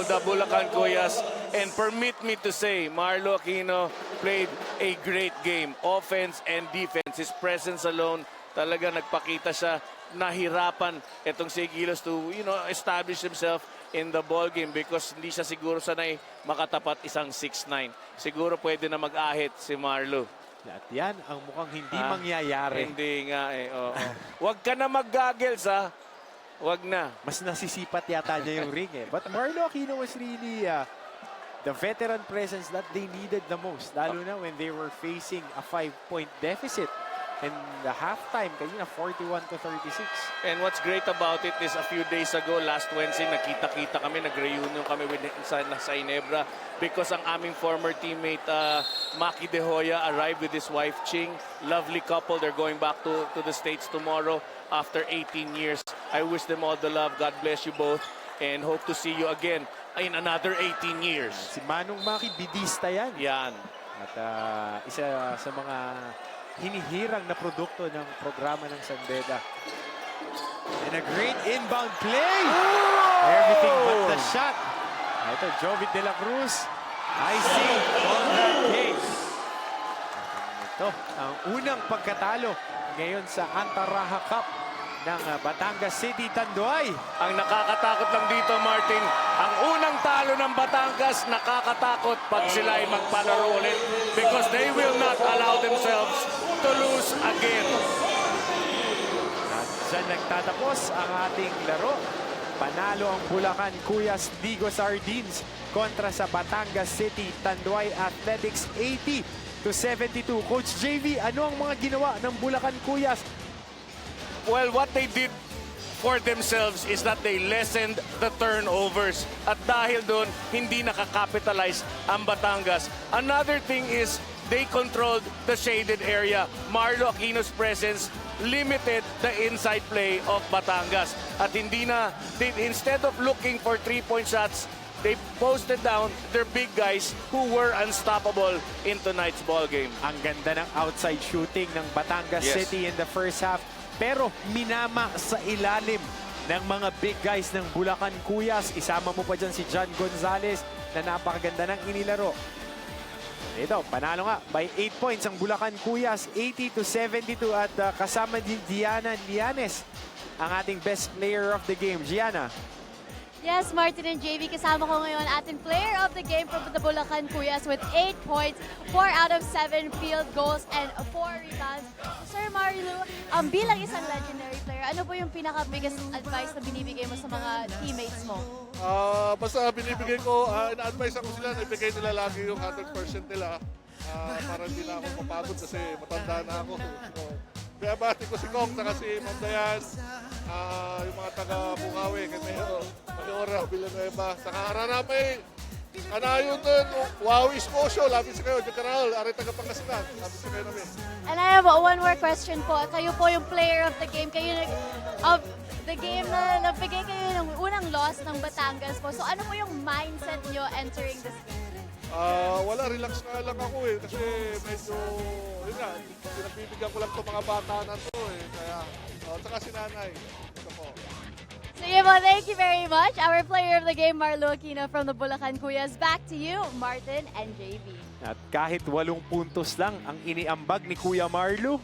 the Bulacan Cuyas. And permit me to say, Marlo Aquino played a great game. Offense and defense. His presence alone, talaga nagpakita siya. Nahirapan itong Sigilos to, establish himself in the ball game because hindi siya siguro sanay makatapat isang 6'9". Siguro pwede na mag-ahit si Marlo. At yan ang mukhang hindi mangyayari. Hindi nga eh. Oo. Huwag ka na mag-goggles ha. Huwag na. Mas nasisipat yata niya yung ring eh. But Marlo Aquino was really the veteran presence that they needed the most. Lalo na when they were facing a 5-point deficit. And the halftime, kanina 41-36. And what's great about it is a few days ago, last Wednesday, nakita-kita kami, nag-reunion kami sa Inebra because ang aming former teammate, Maki De Hoya, arrived with his wife, Ching. Lovely couple. They're going back to the States tomorrow after 18 years. I wish them all the love. God bless you both. And hope to see you again in another 18 years. Si Manong Maki, bidista yan. Yan. At isa sa mga hinihirang na produkto ng programa ng San Beda. And a great inbound play! Everything but the shot. Ito, Jovi De La Cruz. Icing on that case. Ito, ang unang pagkatalo ngayon sa Antaraha Cup ng Batangas City, Tanduay. Ang nakakatakot lang dito, Martin, ang unang talo ng Batangas, nakakatakot pag sila ay magpalaro ulit because they will not allow themselves to lose again. At dyan nagtatapos ang ating laro. Panalo ang Bulacan Cuyas Ligo Sardines kontra sa Batangas City Tanduay Athletics 80-72. Coach JV, ano ang mga ginawa ng Bulacan Cuyas? Well, what they did for themselves is that they lessened the turnovers. At dahil doon, hindi nakakapitalize ang Batangas. Another thing is they controlled the shaded area. Marlo Aquino's presence limited the inside play of Batangas. At instead of looking for three-point shots, they posted down their big guys who were unstoppable in tonight's ball game. Ang ganda ng outside shooting ng Batangas Yes. City in the first half. Pero minama sa ilalim ng mga big guys ng Bulacan Cuyas. Isama mo pa dyan si John Gonzalez na napakaganda ng inilaro. Ito, panalo nga by 8 points ang Bulacan Cuyas, 80-72 at kasama din Gianna Lianes, ang ating best player of the game. Gianna. Yes, Martin and JV, kasama ko ngayon ating player of the game from the Bulacan Cuyas with 8 points, 4 out of 7 field goals, and 4 rebounds. Sir Marilu, bilang isang legendary player, ano po yung pinaka-biggest advice na binibigay mo sa mga teammates mo? Basta binibigay ko, ina-advise ako sila na ibigay nila lagi yung 100% nila para hindi na ako mapagod kasi matanda na ako. So, binabati ko si Kong, saka si Ma'am Dayan, yung mga taga-Bungawi, Caneo, Manora, Villanueva, saka Araramay, Kanayon din, Wawi Scotia, labis kayo, Jacaraol, Ari taga-Pangasinan, labis kayo namin. And I have one more question po. Kayo po yung player of the game. Kayo of the game na nagbigay kayo ng unang loss ng Batangas po. So ano po yung mindset nyo entering this game? Wala, relax na lang ako eh, kasi medyo, yun nga, pinagbibigyan ko lang itong mga bata na to eh, kaya, saka si nanay, ito po. Sige po, thank you very much. Our player of the game, Marlo Aquino from the Bulacan Cuyas. Back to you, Martin and JV. At kahit 8 puntos lang ang iniambag ni Kuya Marlo,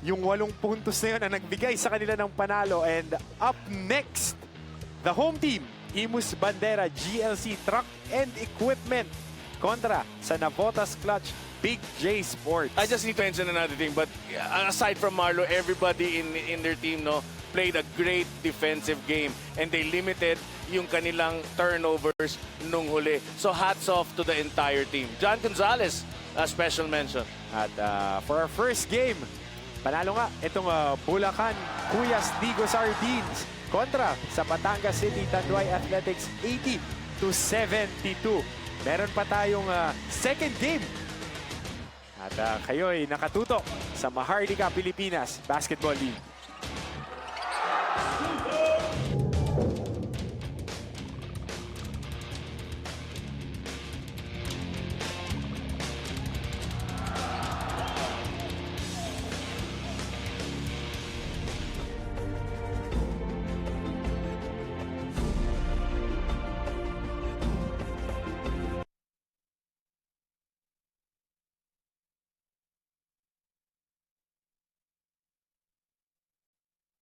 yung 8 puntos na yun ang nagbigay sa kanila ng panalo. And up next, the home team, Imus Bandera GLC Truck and Equipment kontra sa Navotas Clutch Big J Sports. I just need to mention another thing, but aside from Marlo, everybody in their team played a great defensive game and they limited yung kanilang turnovers nung huli. So hats off to the entire team. John Gonzalez, a special mention. At for our first game, panalo nga itong Bulacan Cuyas Ligo Sardines kontra sa Batangas City Tanduay Athletics 80-72. Meron pa tayong second game. At kayo'y nakatutok sa Maharlika Pilipinas Basketball League.